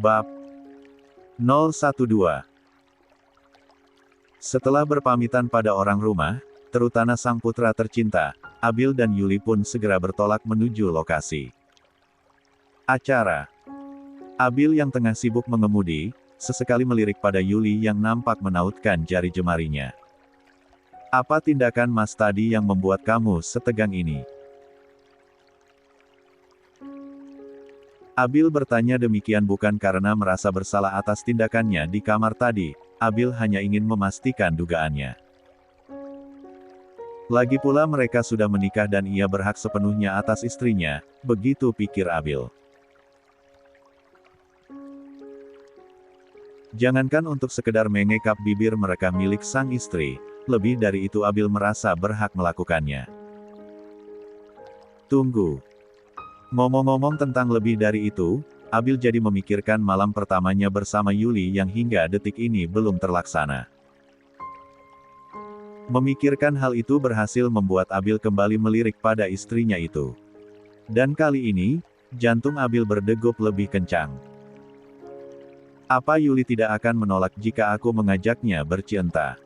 Bab 012. Setelah berpamitan pada orang rumah, terutama sang putra tercinta, Abil dan Yuli pun segera bertolak menuju lokasi acara. Abil yang tengah sibuk mengemudi, sesekali melirik pada Yuli yang nampak menautkan jari jemarinya. Apa tindakan Mas tadi yang membuat kamu setegang ini? Abil bertanya demikian bukan karena merasa bersalah atas tindakannya di kamar tadi, Abil hanya ingin memastikan dugaannya. Lagi pula mereka sudah menikah dan ia berhak sepenuhnya atas istrinya, begitu pikir Abil. Jangankan untuk sekedar mengekap bibir mereka milik sang istri, lebih dari itu Abil merasa berhak melakukannya. Tunggu. Ngomong-ngomong tentang lebih dari itu, Abil jadi memikirkan malam pertamanya bersama Yuli yang hingga detik ini belum terlaksana. Memikirkan hal itu berhasil membuat Abil kembali melirik pada istrinya itu. Dan kali ini, jantung Abil berdegup lebih kencang. Apa Yuli tidak akan menolak jika aku mengajaknya bercinta?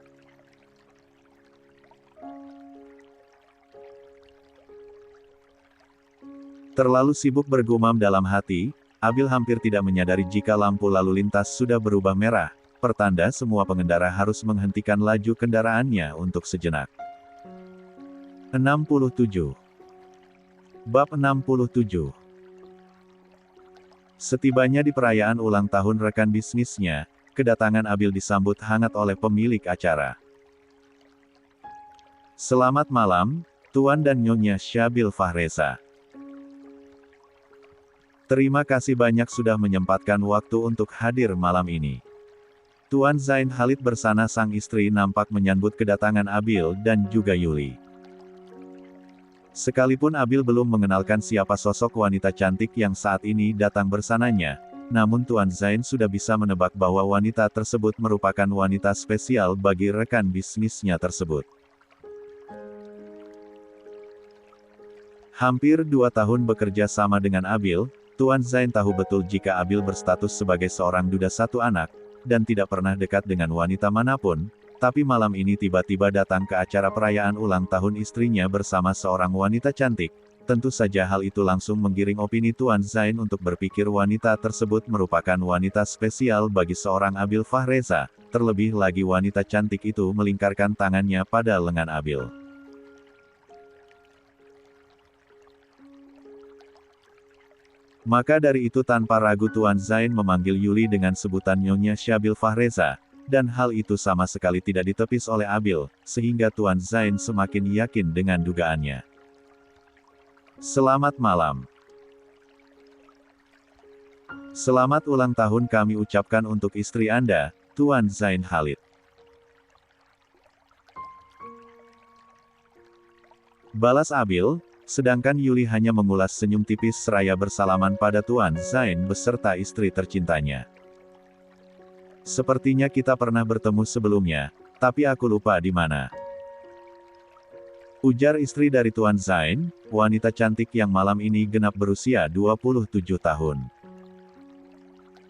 Terlalu sibuk bergumam dalam hati, Abil hampir tidak menyadari jika lampu lalu lintas sudah berubah merah, pertanda semua pengendara harus menghentikan laju kendaraannya untuk sejenak. 67. Bab 67. Setibanya di perayaan ulang tahun rekan bisnisnya, kedatangan Abil disambut hangat oleh pemilik acara. Selamat malam, Tuan dan Nyonya Syabil Fahreza. Terima kasih banyak sudah menyempatkan waktu untuk hadir malam ini. Tuan Zain Khalid bersama sang istri nampak menyambut kedatangan Abil dan juga Yuli. Sekalipun Abil belum mengenalkan siapa sosok wanita cantik yang saat ini datang bersamanya, namun Tuan Zain sudah bisa menebak bahwa wanita tersebut merupakan wanita spesial bagi rekan bisnisnya tersebut. Hampir 2 tahun bekerja sama dengan Abil, Tuan Zain tahu betul jika Abil berstatus sebagai seorang duda satu anak, dan tidak pernah dekat dengan wanita manapun, tapi malam ini tiba-tiba datang ke acara perayaan ulang tahun istrinya bersama seorang wanita cantik. Tentu saja hal itu langsung menggiring opini Tuan Zain untuk berpikir wanita tersebut merupakan wanita spesial bagi seorang Abil Fahreza, terlebih lagi wanita cantik itu melingkarkan tangannya pada lengan Abil. Maka dari itu tanpa ragu Tuan Zain memanggil Yuli dengan sebutan Nyonya Syabil Fahreza, dan hal itu sama sekali tidak ditepis oleh Abil, sehingga Tuan Zain semakin yakin dengan dugaannya. Selamat malam. Selamat ulang tahun kami ucapkan untuk istri Anda, Tuan Zain Khalid. Balas Abil. Sedangkan Yuli hanya mengulas senyum tipis seraya bersalaman pada Tuan Zain beserta istri tercintanya. Sepertinya kita pernah bertemu sebelumnya, tapi aku lupa di mana. Ujar istri dari Tuan Zain, wanita cantik yang malam ini genap berusia 27 tahun.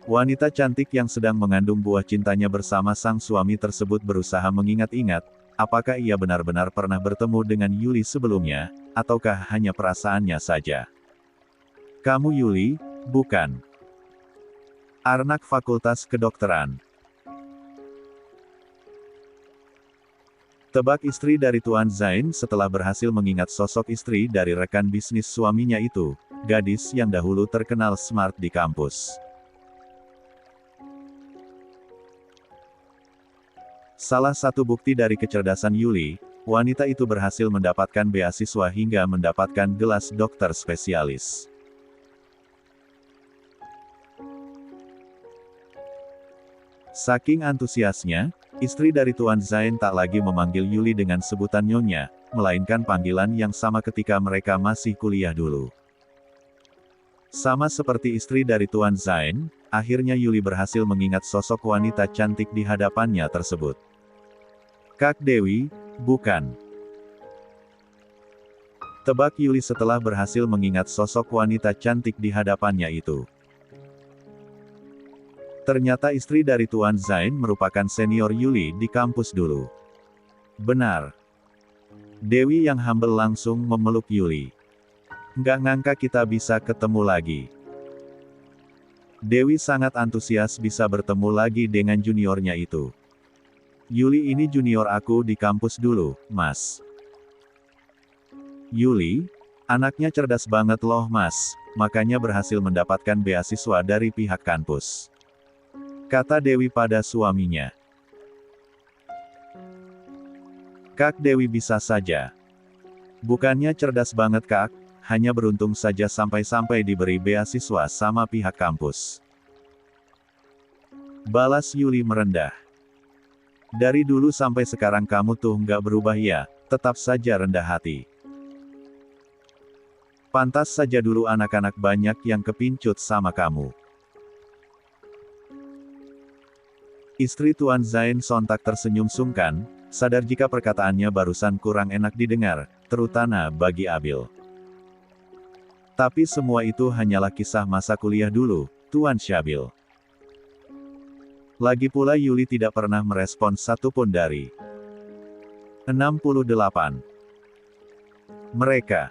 Wanita cantik yang sedang mengandung buah cintanya bersama sang suami tersebut berusaha mengingat-ingat, apakah ia benar-benar pernah bertemu dengan Yuli sebelumnya, ataukah hanya perasaannya saja. Kamu Yuli, bukan? Anak Fakultas Kedokteran. Tebak istri dari Tuan Zain setelah berhasil mengingat sosok istri dari rekan bisnis suaminya itu, gadis yang dahulu terkenal smart di kampus. Salah satu bukti dari kecerdasan Yuli, wanita itu berhasil mendapatkan beasiswa hingga mendapatkan gelar dokter spesialis. Saking antusiasnya, istri dari Tuan Zain tak lagi memanggil Yuli dengan sebutan Nyonya, melainkan panggilan yang sama ketika mereka masih kuliah dulu. Sama seperti istri dari Tuan Zain, akhirnya Yuli berhasil mengingat sosok wanita cantik di hadapannya tersebut. Kak Dewi, bukan? Tebak Yuli setelah berhasil mengingat sosok wanita cantik di hadapannya itu. Ternyata istri dari Tuan Zain merupakan senior Yuli di kampus dulu. Benar. Dewi yang humble langsung memeluk Yuli. Nggak ngangka kita bisa ketemu lagi. Dewi sangat antusias bisa bertemu lagi dengan juniornya itu. Yuli ini junior aku di kampus dulu, Mas. Yuli, anaknya cerdas banget loh Mas, makanya berhasil mendapatkan beasiswa dari pihak kampus. Kata Dewi pada suaminya. Kak Dewi bisa saja. Bukannya cerdas banget Kak, hanya beruntung saja sampai-sampai diberi beasiswa sama pihak kampus. Balas Yuli merendah. Dari dulu sampai sekarang kamu tuh nggak berubah ya, tetap saja rendah hati. Pantas saja dulu anak-anak banyak yang kepincut sama kamu. Istri Tuan Zain sontak tersenyum sungkan, sadar jika perkataannya barusan kurang enak didengar, terutama bagi Abil. Tapi semua itu hanyalah kisah masa kuliah dulu, Tuan Syabil. Lagi pula Yuli tidak pernah merespons satupun dari 68 mereka.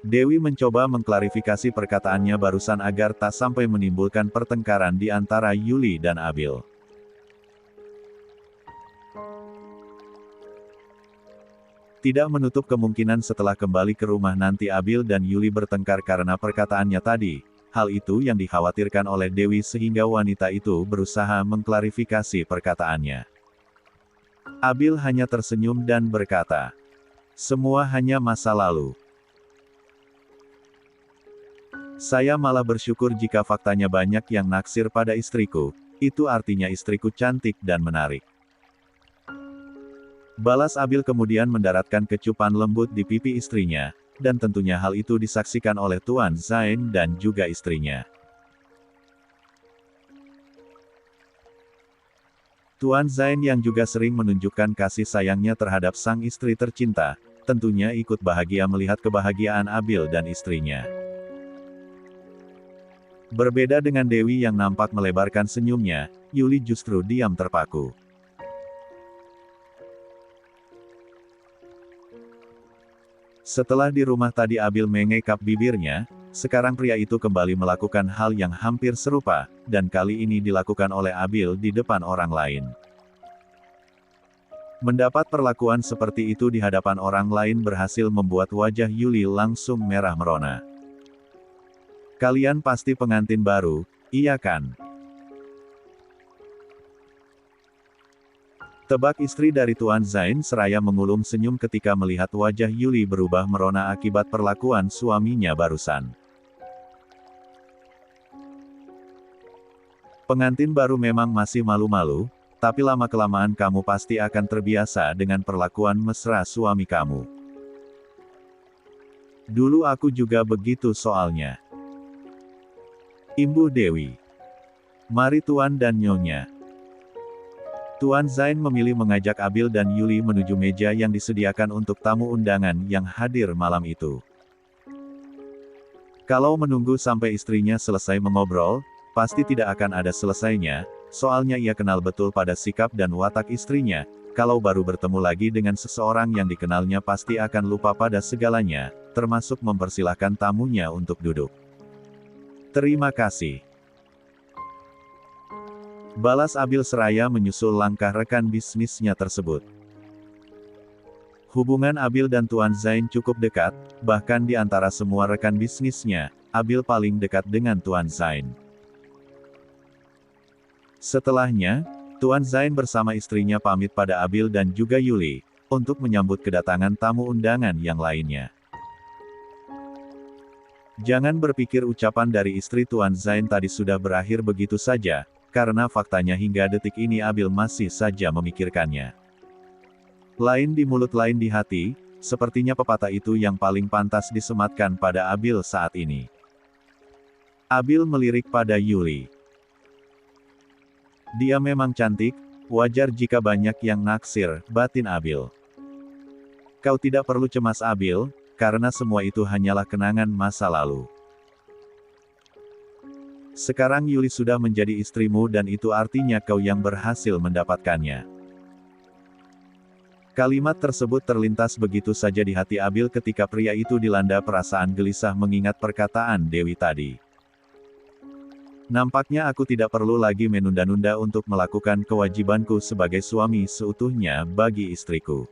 Dewi mencoba mengklarifikasi perkataannya barusan agar tak sampai menimbulkan pertengkaran di antara Yuli dan Abil. Tidak menutup kemungkinan setelah kembali ke rumah nanti Abil dan Yuli bertengkar karena perkataannya tadi. Hal itu yang dikhawatirkan oleh Dewi sehingga wanita itu berusaha mengklarifikasi perkataannya. Abil hanya tersenyum dan berkata, "Semua hanya masa lalu. Saya malah bersyukur jika faktanya banyak yang naksir pada istriku, itu artinya istriku cantik dan menarik." Balas Abil kemudian mendaratkan kecupan lembut di pipi istrinya, dan tentunya hal itu disaksikan oleh Tuan Zain dan juga istrinya. Tuan Zain yang juga sering menunjukkan kasih sayangnya terhadap sang istri tercinta, tentunya ikut bahagia melihat kebahagiaan Abil dan istrinya. Berbeda dengan Dewi yang nampak melebarkan senyumnya, Yuli justru diam terpaku. Setelah di rumah tadi Abil mengekap bibirnya, sekarang pria itu kembali melakukan hal yang hampir serupa, dan kali ini dilakukan oleh Abil di depan orang lain. Mendapat perlakuan seperti itu di hadapan orang lain berhasil membuat wajah Yuli langsung merah merona. Kalian pasti pengantin baru, iya kan? Tebak istri dari Tuan Zain seraya mengulum senyum ketika melihat wajah Yuli berubah merona akibat perlakuan suaminya barusan. Pengantin baru memang masih malu-malu, tapi lama-kelamaan kamu pasti akan terbiasa dengan perlakuan mesra suami kamu. Dulu aku juga begitu soalnya. Imbuh Dewi. Mari Tuan dan Nyonya. Tuan Zain memilih mengajak Abil dan Yuli menuju meja yang disediakan untuk tamu undangan yang hadir malam itu. Kalau menunggu sampai istrinya selesai mengobrol, pasti tidak akan ada selesainya, soalnya ia kenal betul pada sikap dan watak istrinya. Kalau baru bertemu lagi dengan seseorang yang dikenalnya pasti akan lupa pada segalanya, termasuk mempersilahkan tamunya untuk duduk. Terima kasih. Balas Abil seraya menyusul langkah rekan bisnisnya tersebut. Hubungan Abil dan Tuan Zain cukup dekat, bahkan di antara semua rekan bisnisnya, Abil paling dekat dengan Tuan Zain. Setelahnya, Tuan Zain bersama istrinya pamit pada Abil dan juga Yuli, untuk menyambut kedatangan tamu undangan yang lainnya. Jangan berpikir ucapan dari istri Tuan Zain tadi sudah berakhir begitu saja, karena faktanya hingga detik ini Abil masih saja memikirkannya. Lain di mulut lain di hati, sepertinya pepatah itu yang paling pantas disematkan pada Abil saat ini. Abil melirik pada Yuli. Dia memang cantik, wajar jika banyak yang naksir, batin Abil. Kau tidak perlu cemas Abil, karena semua itu hanyalah kenangan masa lalu. Sekarang Yuli sudah menjadi istrimu dan itu artinya kau yang berhasil mendapatkannya. Kalimat tersebut terlintas begitu saja di hati Abil ketika pria itu dilanda perasaan gelisah mengingat perkataan Dewi tadi. Nampaknya aku tidak perlu lagi menunda-nunda untuk melakukan kewajibanku sebagai suami seutuhnya bagi istriku.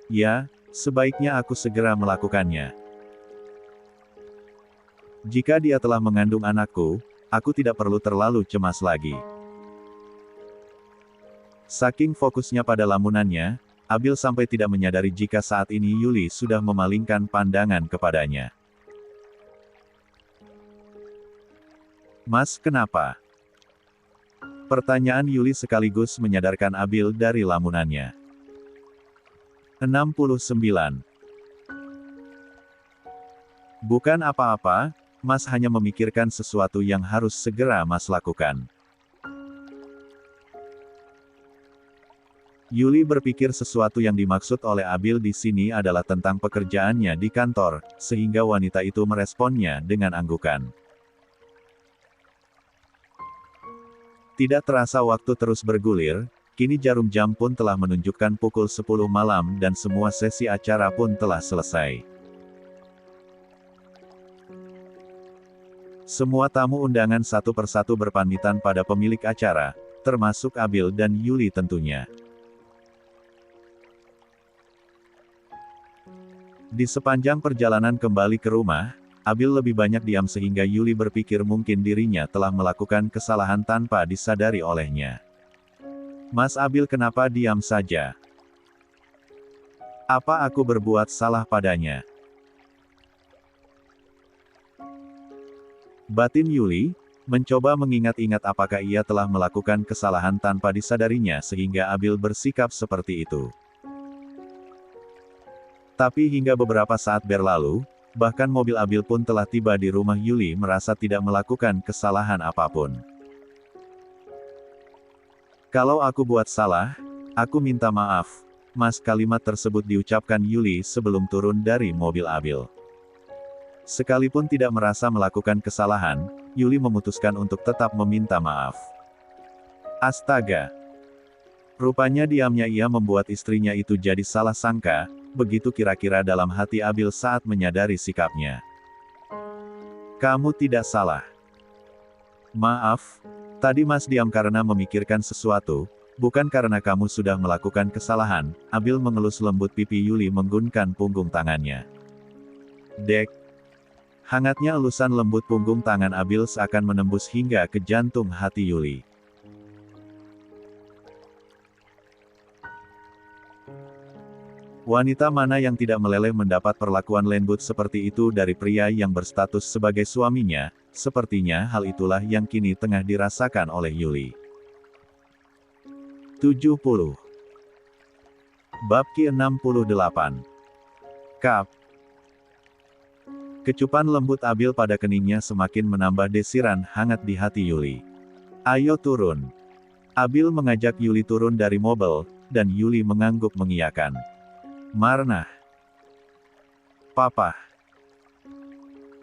Ya, sebaiknya aku segera melakukannya. Jika dia telah mengandung anakku, aku tidak perlu terlalu cemas lagi. Saking fokusnya pada lamunannya, Abil sampai tidak menyadari jika saat ini Yuli sudah memalingkan pandangan kepadanya. Mas, kenapa? Pertanyaan Yuli sekaligus menyadarkan Abil dari lamunannya. 69. Bukan apa-apa, Mas hanya memikirkan sesuatu yang harus segera Mas lakukan. Yuli berpikir sesuatu yang dimaksud oleh Abil di sini adalah tentang pekerjaannya di kantor, sehingga wanita itu meresponnya dengan anggukan. Tidak terasa waktu terus bergulir, kini jarum jam pun telah menunjukkan pukul 10 malam dan semua sesi acara pun telah selesai. Semua tamu undangan satu persatu berpamitan pada pemilik acara, termasuk Abil dan Yuli tentunya. Di sepanjang perjalanan kembali ke rumah, Abil lebih banyak diam sehingga Yuli berpikir mungkin dirinya telah melakukan kesalahan tanpa disadari olehnya. Mas Abil, kenapa diam saja? Apa aku berbuat salah padanya? Batin Yuli mencoba mengingat-ingat apakah ia telah melakukan kesalahan tanpa disadarinya sehingga Abil bersikap seperti itu. Tapi hingga beberapa saat berlalu, bahkan mobil Abil pun telah tiba di rumah Yuli merasa tidak melakukan kesalahan apapun. Kalau aku buat salah, aku minta maaf, Mas. Kalimat tersebut diucapkan Yuli sebelum turun dari mobil Abil. Sekalipun tidak merasa melakukan kesalahan, Yuli memutuskan untuk tetap meminta maaf. Astaga! Rupanya diamnya ia membuat istrinya itu jadi salah sangka, begitu kira-kira dalam hati Abil saat menyadari sikapnya. Kamu tidak salah. Maaf, tadi Mas diam karena memikirkan sesuatu, bukan karena kamu sudah melakukan kesalahan. Abil mengelus lembut pipi Yuli menggunkan punggung tangannya. Dek. Hangatnya elusan lembut punggung tangan Abil seakan menembus hingga ke jantung hati Yuli. Wanita mana yang tidak meleleh mendapat perlakuan lembut seperti itu dari pria yang berstatus sebagai suaminya, sepertinya hal itulah yang kini tengah dirasakan oleh Yuli. 70. Bab ke-68. Kap. Kecupan lembut Abil pada keningnya semakin menambah desiran hangat di hati Yuli. Ayo turun. Abil mengajak Yuli turun dari mobil, dan Yuli mengangguk mengiyakan. Marnah. Papa.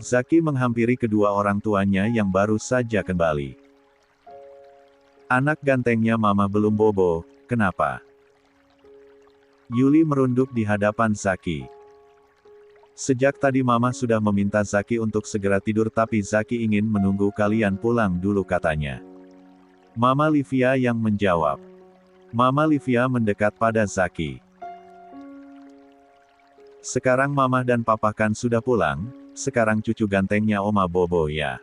Zaki menghampiri kedua orang tuanya yang baru saja kembali. Anak gantengnya Mama belum bobo, kenapa? Yuli merunduk di hadapan Zaki. Sejak tadi Mama sudah meminta Zaki untuk segera tidur tapi Zaki ingin menunggu kalian pulang dulu katanya. Mama Livia yang menjawab. Mama Livia mendekat pada Zaki. Sekarang Mama dan Papa kan sudah pulang, sekarang cucu gantengnya Oma bobo ya.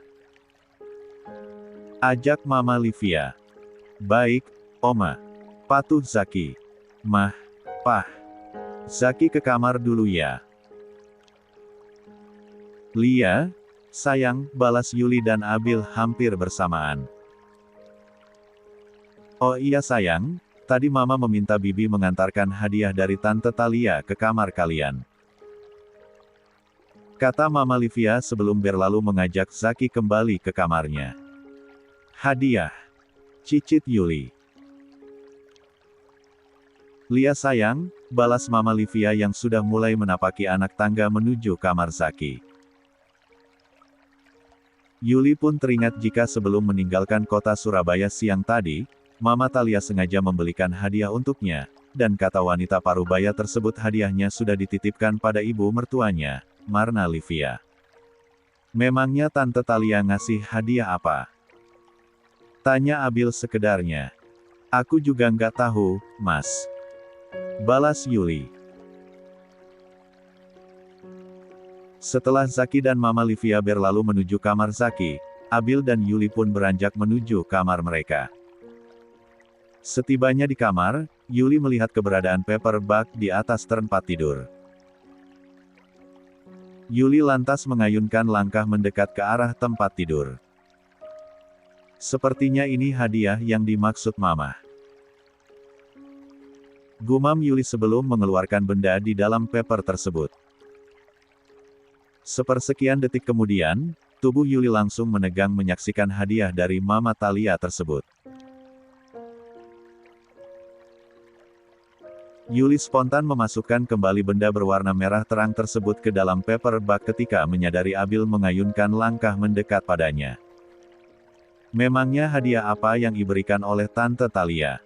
Ajak Mama Livia. Baik, Oma. Patuh Zaki. Mah, Pah. Zaki ke kamar dulu ya. Lia, sayang, balas Yuli dan Abil hampir bersamaan. Oh iya sayang, tadi Mama meminta Bibi mengantarkan hadiah dari Tante Talia ke kamar kalian. Kata Mama Livia sebelum berlalu mengajak Zaki kembali ke kamarnya. Hadiah. Cicit Yuli. Lia sayang, balas Mama Livia yang sudah mulai menapaki anak tangga menuju kamar Zaki. Yuli pun teringat jika sebelum meninggalkan kota Surabaya siang tadi, Mama Thalia sengaja membelikan hadiah untuknya, dan kata wanita parubaya tersebut hadiahnya sudah dititipkan pada ibu mertuanya, Marna Livia. Memangnya Tante Thalia ngasih hadiah apa? Tanya Abil sekedarnya. Aku juga nggak tahu, Mas. Balas Yuli. Setelah Zaki dan Mama Livia berlalu menuju kamar Zaki, Abil dan Yuli pun beranjak menuju kamar mereka. Setibanya di kamar, Yuli melihat keberadaan paper bag di atas tempat tidur. Yuli lantas mengayunkan langkah mendekat ke arah tempat tidur. Sepertinya ini hadiah yang dimaksud Mama. Gumam Yuli sebelum mengeluarkan benda di dalam paper tersebut. Sepersekian detik kemudian, tubuh Yuli langsung menegang menyaksikan hadiah dari Mama Thalia tersebut. Yuli spontan memasukkan kembali benda berwarna merah terang tersebut ke dalam paper bag ketika menyadari Abil mengayunkan langkah mendekat padanya. Memangnya hadiah apa yang diberikan oleh Tante Thalia?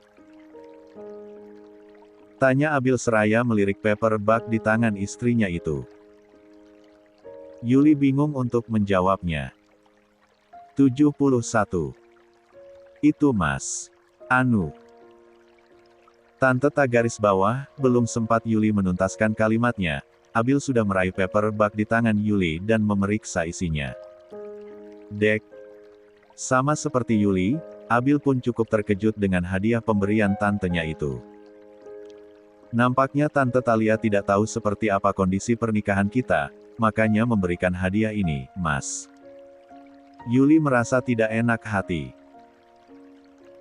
Tanya Abil seraya melirik paper bag di tangan istrinya itu. Yuli bingung untuk menjawabnya. 71. Itu Mas. Anu. Tante tak garis bawah, belum sempat Yuli menuntaskan kalimatnya, Abil sudah meraih paper bag di tangan Yuli dan memeriksa isinya. Dek. Sama seperti Yuli, Abil pun cukup terkejut dengan hadiah pemberian tantenya itu. Nampaknya Tante Thalia tidak tahu seperti apa kondisi pernikahan kita, makanya memberikan hadiah ini, Mas. Yuli merasa tidak enak hati.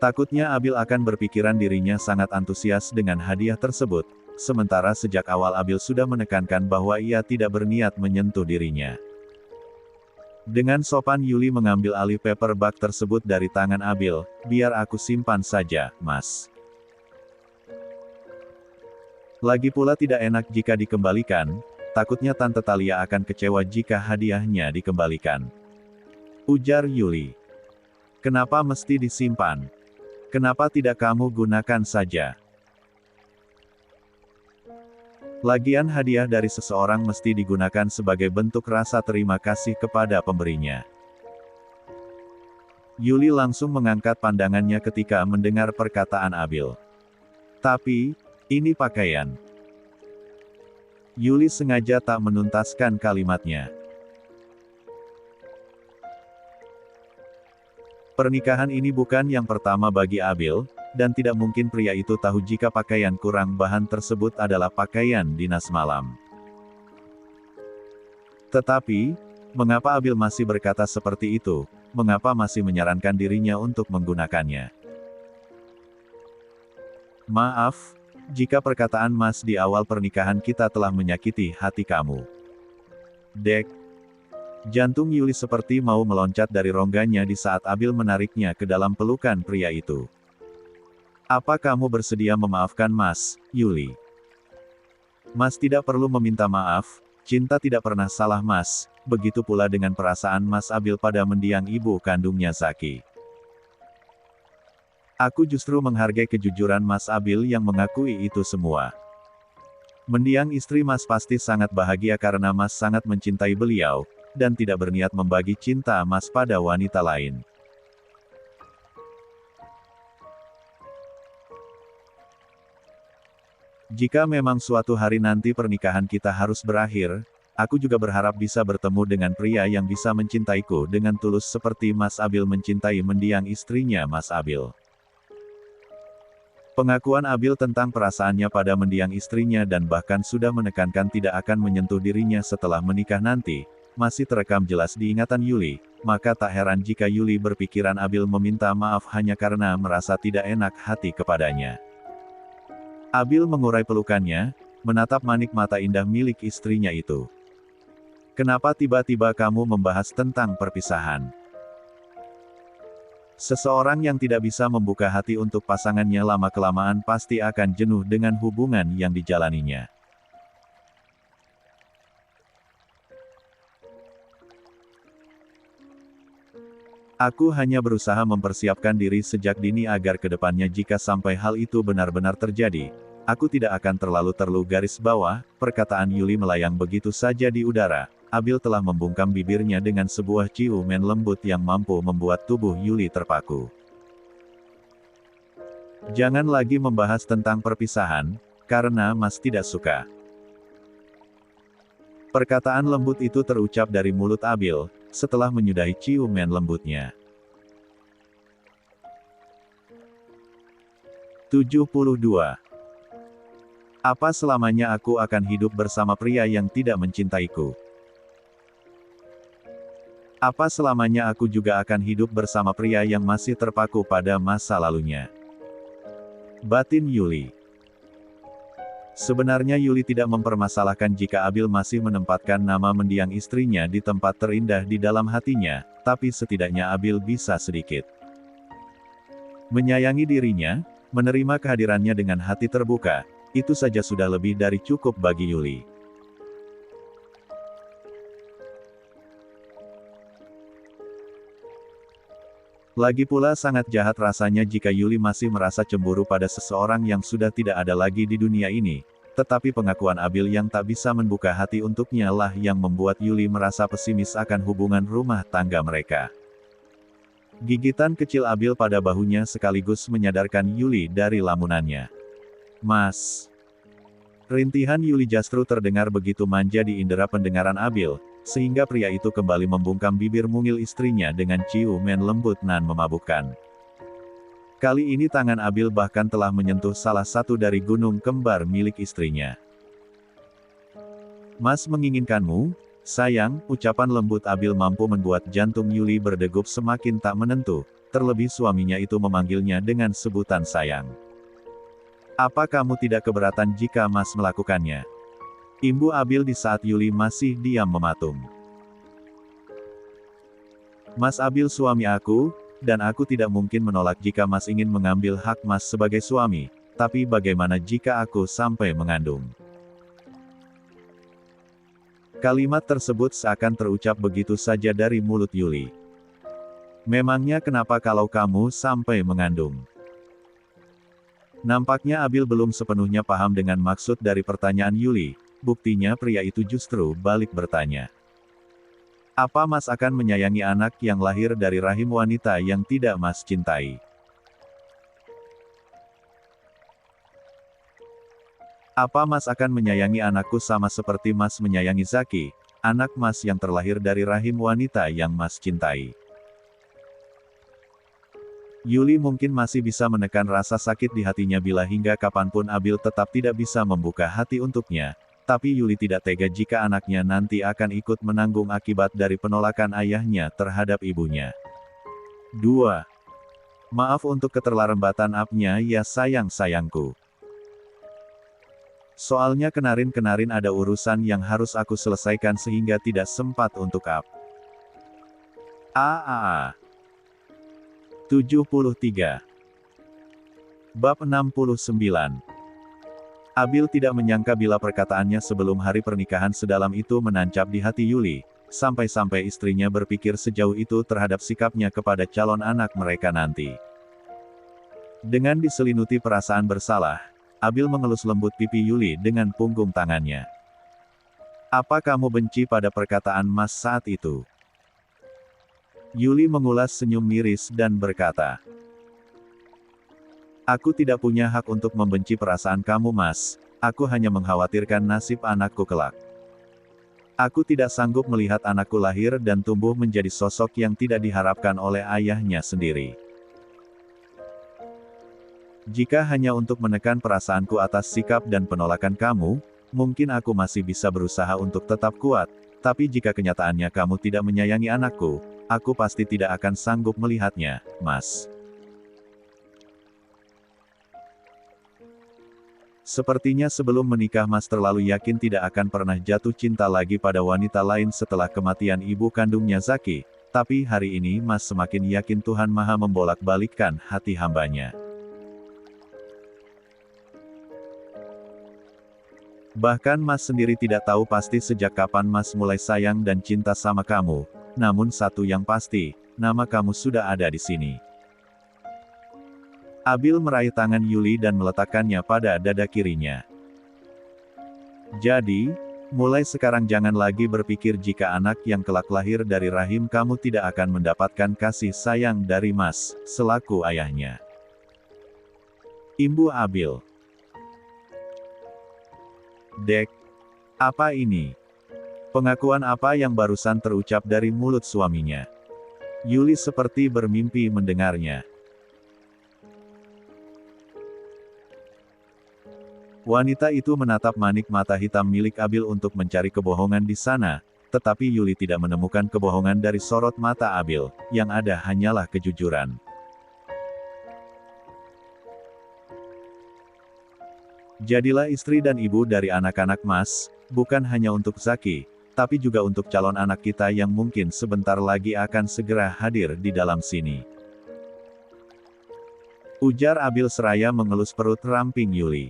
Takutnya Abil akan berpikiran dirinya sangat antusias dengan hadiah tersebut, sementara sejak awal Abil sudah menekankan bahwa ia tidak berniat menyentuh dirinya. Dengan sopan Yuli mengambil alih paper bag tersebut dari tangan Abil, biar aku simpan saja, Mas. Lagi pula tidak enak jika dikembalikan, takutnya Tante Thalia akan kecewa jika hadiahnya dikembalikan. Ujar Yuli. Kenapa mesti disimpan? Kenapa tidak kamu gunakan saja? Lagian hadiah dari seseorang mesti digunakan sebagai bentuk rasa terima kasih kepada pemberinya. Yuli langsung mengangkat pandangannya ketika mendengar perkataan Abil. Tapi, ini pakaian. Yuli sengaja tak menuntaskan kalimatnya. Pernikahan ini bukan yang pertama bagi Abil, dan tidak mungkin pria itu tahu jika pakaian kurang bahan tersebut adalah pakaian dinas malam. Tetapi, mengapa Abil masih berkata seperti itu? Mengapa masih menyarankan dirinya untuk menggunakannya? Maaf, jika perkataan Mas di awal pernikahan kita telah menyakiti hati kamu. Dek. Jantung Yuli seperti mau meloncat dari rongganya di saat Abil menariknya ke dalam pelukan pria itu. Apa kamu bersedia memaafkan Mas, Yuli? Mas tidak perlu meminta maaf, cinta tidak pernah salah Mas, begitu pula dengan perasaan Mas Abil pada mendiang ibu kandungnya Zaki. Aku justru menghargai kejujuran Mas Abil yang mengakui itu semua. Mendiang istri Mas pasti sangat bahagia karena Mas sangat mencintai beliau, dan tidak berniat membagi cinta Mas pada wanita lain. Jika memang suatu hari nanti pernikahan kita harus berakhir, aku juga berharap bisa bertemu dengan pria yang bisa mencintaiku dengan tulus seperti Mas Abil mencintai mendiang istrinya Mas Abil. Pengakuan Abil tentang perasaannya pada mendiang istrinya dan bahkan sudah menekankan tidak akan menyentuh dirinya setelah menikah nanti, masih terekam jelas di ingatan Yuli, maka tak heran jika Yuli berpikiran Abil meminta maaf hanya karena merasa tidak enak hati kepadanya. Abil mengurai pelukannya, menatap manik mata indah milik istrinya itu. Kenapa tiba-tiba kamu membahas tentang perpisahan? Seseorang yang tidak bisa membuka hati untuk pasangannya lama-kelamaan pasti akan jenuh dengan hubungan yang dijalaninya. Aku hanya berusaha mempersiapkan diri sejak dini agar kedepannya jika sampai hal itu benar-benar terjadi, aku tidak akan terlalu terlu garis bawah. Perkataan Yuli melayang begitu saja di udara. Abil telah membungkam bibirnya dengan sebuah ciuman lembut yang mampu membuat tubuh Yuli terpaku. Jangan lagi membahas tentang perpisahan, karena Mas tidak suka. Perkataan lembut itu terucap dari mulut Abil, setelah menyudahi ciuman lembutnya. 72. Apa selamanya aku akan hidup bersama pria yang tidak mencintaiku? Apa selamanya aku juga akan hidup bersama pria yang masih terpaku pada masa lalunya? Batin Yuli. Sebenarnya Yuli tidak mempermasalahkan jika Abil masih menempatkan nama mendiang istrinya di tempat terindah di dalam hatinya, tapi setidaknya Abil bisa sedikit menyayangi dirinya, menerima kehadirannya dengan hati terbuka. Itu saja sudah lebih dari cukup bagi Yuli. Lagi pula sangat jahat rasanya jika Yuli masih merasa cemburu pada seseorang yang sudah tidak ada lagi di dunia ini. Tetapi pengakuan Abil yang tak bisa membuka hati untuknya lah yang membuat Yuli merasa pesimis akan hubungan rumah tangga mereka. Gigitan kecil Abil pada bahunya sekaligus menyadarkan Yuli dari lamunannya. Mas. Rintihan Yuli justru terdengar begitu manja di indera pendengaran Abil, sehingga pria itu kembali membungkam bibir mungil istrinya dengan ciuman lembut nan memabukkan. Kali ini tangan Abil bahkan telah menyentuh salah satu dari gunung kembar milik istrinya. Mas menginginkanmu, sayang. Ucapan lembut Abil mampu membuat jantung Yuli berdegup semakin tak menentu, terlebih suaminya itu memanggilnya dengan sebutan sayang. Apa kamu tidak keberatan jika Mas melakukannya? Imbu Abil di saat Yuli masih diam mematung. Mas Abil suami aku, dan aku tidak mungkin menolak jika Mas ingin mengambil hak Mas sebagai suami, tapi bagaimana jika aku sampai mengandung? Kalimat tersebut seakan terucap begitu saja dari mulut Yuli. Memangnya kenapa kalau kamu sampai mengandung? Nampaknya Abil belum sepenuhnya paham dengan maksud dari pertanyaan Yuli. Buktinya pria itu justru balik bertanya. Apa Mas akan menyayangi anak yang lahir dari rahim wanita yang tidak Mas cintai? Apa Mas akan menyayangi anakku sama seperti Mas menyayangi Zaki, anak Mas yang terlahir dari rahim wanita yang Mas cintai? Yuli mungkin masih bisa menekan rasa sakit di hatinya bila hingga kapanpun Abil tetap tidak bisa membuka hati untuknya. Tapi Yuli tidak tega jika anaknya nanti akan ikut menanggung akibat dari penolakan ayahnya terhadap ibunya. 2. Maaf untuk keterlambatan apnya ya sayang-sayangku. Soalnya kemarin ada urusan yang harus aku selesaikan sehingga tidak sempat untuk up. 73. Bab 69. Abil tidak menyangka bila perkataannya sebelum hari pernikahan sedalam itu menancap di hati Yuli, sampai-sampai istrinya berpikir sejauh itu terhadap sikapnya kepada calon anak mereka nanti. Dengan diselimuti perasaan bersalah, Abil mengelus lembut pipi Yuli dengan punggung tangannya. Apa kamu benci pada perkataan Mas saat itu? Yuli mengulas senyum miris dan berkata, aku tidak punya hak untuk membenci perasaan kamu Mas, aku hanya mengkhawatirkan nasib anakku kelak. Aku tidak sanggup melihat anakku lahir dan tumbuh menjadi sosok yang tidak diharapkan oleh ayahnya sendiri. Jika hanya untuk menekan perasaanku atas sikap dan penolakan kamu, mungkin aku masih bisa berusaha untuk tetap kuat, tapi jika kenyataannya kamu tidak menyayangi anakku, aku pasti tidak akan sanggup melihatnya, Mas. Sepertinya sebelum menikah Mas terlalu yakin tidak akan pernah jatuh cinta lagi pada wanita lain setelah kematian ibu kandungnya Zaki, tapi hari ini Mas semakin yakin Tuhan Maha membolak-balikkan hati hambanya. Bahkan Mas sendiri tidak tahu pasti sejak kapan Mas mulai sayang dan cinta sama kamu, namun satu yang pasti, nama kamu sudah ada di sini. Abil meraih tangan Yuli dan meletakkannya pada dada kirinya. Jadi, mulai sekarang jangan lagi berpikir jika anak yang kelak lahir dari rahim kamu tidak akan mendapatkan kasih sayang dari Mas, selaku ayahnya. Imbu Abil. Dek, apa ini? Pengakuan apa yang barusan terucap dari mulut suaminya? Yuli seperti bermimpi mendengarnya. Wanita itu menatap manik mata hitam milik Abil untuk mencari kebohongan di sana, tetapi Yuli tidak menemukan kebohongan dari sorot mata Abil, yang ada hanyalah kejujuran. Jadilah istri dan ibu dari anak-anak Mas, bukan hanya untuk Zaki, tapi juga untuk calon anak kita yang mungkin sebentar lagi akan segera hadir di dalam sini. Ujar Abil seraya mengelus perut ramping Yuli.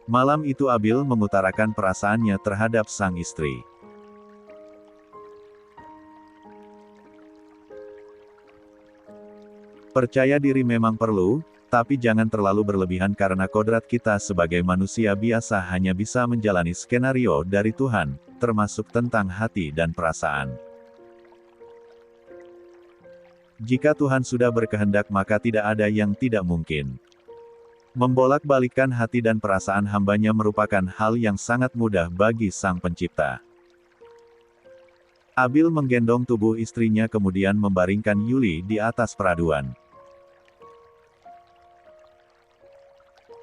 Malam itu Abil mengutarakan perasaannya terhadap sang istri. Percaya diri memang perlu, tapi jangan terlalu berlebihan karena kodrat kita sebagai manusia biasa hanya bisa menjalani skenario dari Tuhan, termasuk tentang hati dan perasaan. Jika Tuhan sudah berkehendak maka tidak ada yang tidak mungkin. Membolak-balikkan hati dan perasaan hambanya merupakan hal yang sangat mudah bagi Sang Pencipta. Abil menggendong tubuh istrinya kemudian membaringkan Yuli di atas peraduan.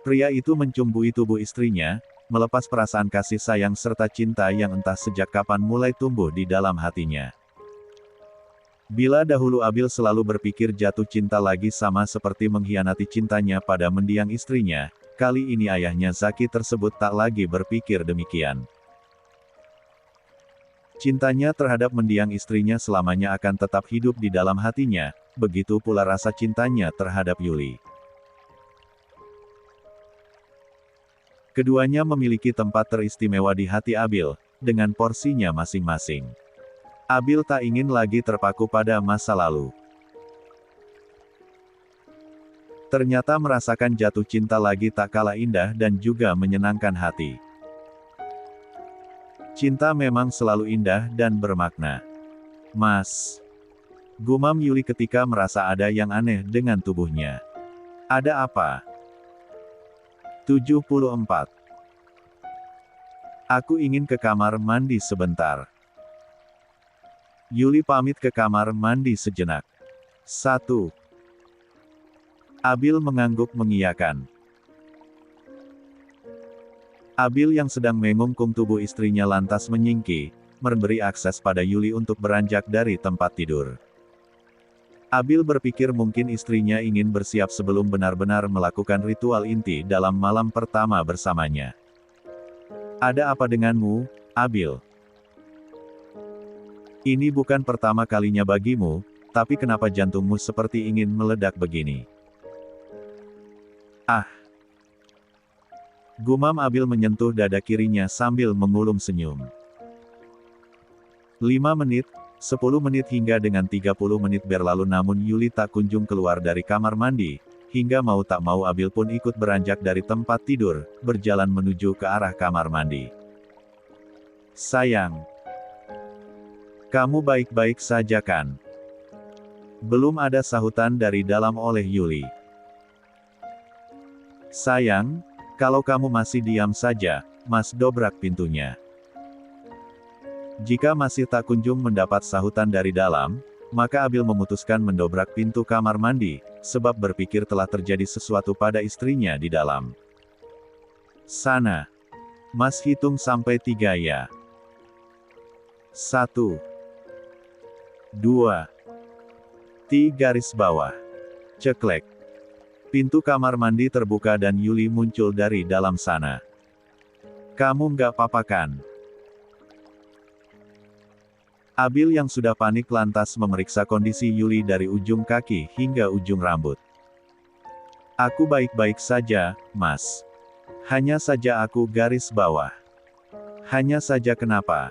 Pria itu mencumbui tubuh istrinya, melepas perasaan kasih sayang serta cinta yang entah sejak kapan mulai tumbuh di dalam hatinya. Bila dahulu Abil selalu berpikir jatuh cinta lagi sama seperti mengkhianati cintanya pada mendiang istrinya, kali ini ayahnya Zaki tersebut tak lagi berpikir demikian. Cintanya terhadap mendiang istrinya selamanya akan tetap hidup di dalam hatinya, begitu pula rasa cintanya terhadap Yuli. Keduanya memiliki tempat teristimewa di hati Abil, dengan porsinya masing-masing. Abil tak ingin lagi terpaku pada masa lalu. Ternyata merasakan jatuh cinta lagi tak kalah indah dan juga menyenangkan hati. Cinta memang selalu indah dan bermakna. Mas. Gumam Yuli ketika merasa ada yang aneh dengan tubuhnya. Ada apa? 74. Aku ingin ke kamar mandi sebentar. Yuli pamit ke kamar mandi sejenak. 1. Abil mengangguk mengiyakan. Abil yang sedang mengungkung tubuh istrinya lantas menyingki, memberi akses pada Yuli untuk beranjak dari tempat tidur. Abil berpikir mungkin istrinya ingin bersiap sebelum benar-benar melakukan ritual inti dalam malam pertama bersamanya. Ada apa denganmu, Abil? Ini bukan pertama kalinya bagimu, tapi kenapa jantungmu seperti ingin meledak begini? Ah! Gumam Abil menyentuh dada kirinya sambil mengulum senyum. 5 menit, 10 menit hingga dengan 30 menit berlalu namun Yuli tak kunjung keluar dari kamar mandi, hingga mau tak mau Abil pun ikut beranjak dari tempat tidur, berjalan menuju ke arah kamar mandi. Sayang. Kamu baik-baik saja kan? Belum ada sahutan dari dalam oleh Yuli. Sayang, kalau kamu masih diam saja, Mas dobrak pintunya. Jika masih tak kunjung mendapat sahutan dari dalam, maka Abil memutuskan mendobrak pintu kamar mandi, sebab berpikir telah terjadi sesuatu pada istrinya di dalam. Sana. Mas hitung sampai 3 ya. 1. 2. 3 garis bawah. Ceklek. Pintu kamar mandi terbuka dan Yuli muncul dari dalam sana. Kamu nggak apa-apa kan? Abil yang sudah panik lantas memeriksa kondisi Yuli dari ujung kaki hingga ujung rambut. Aku baik-baik saja, Mas. Hanya saja aku garis bawah. Hanya saja kenapa?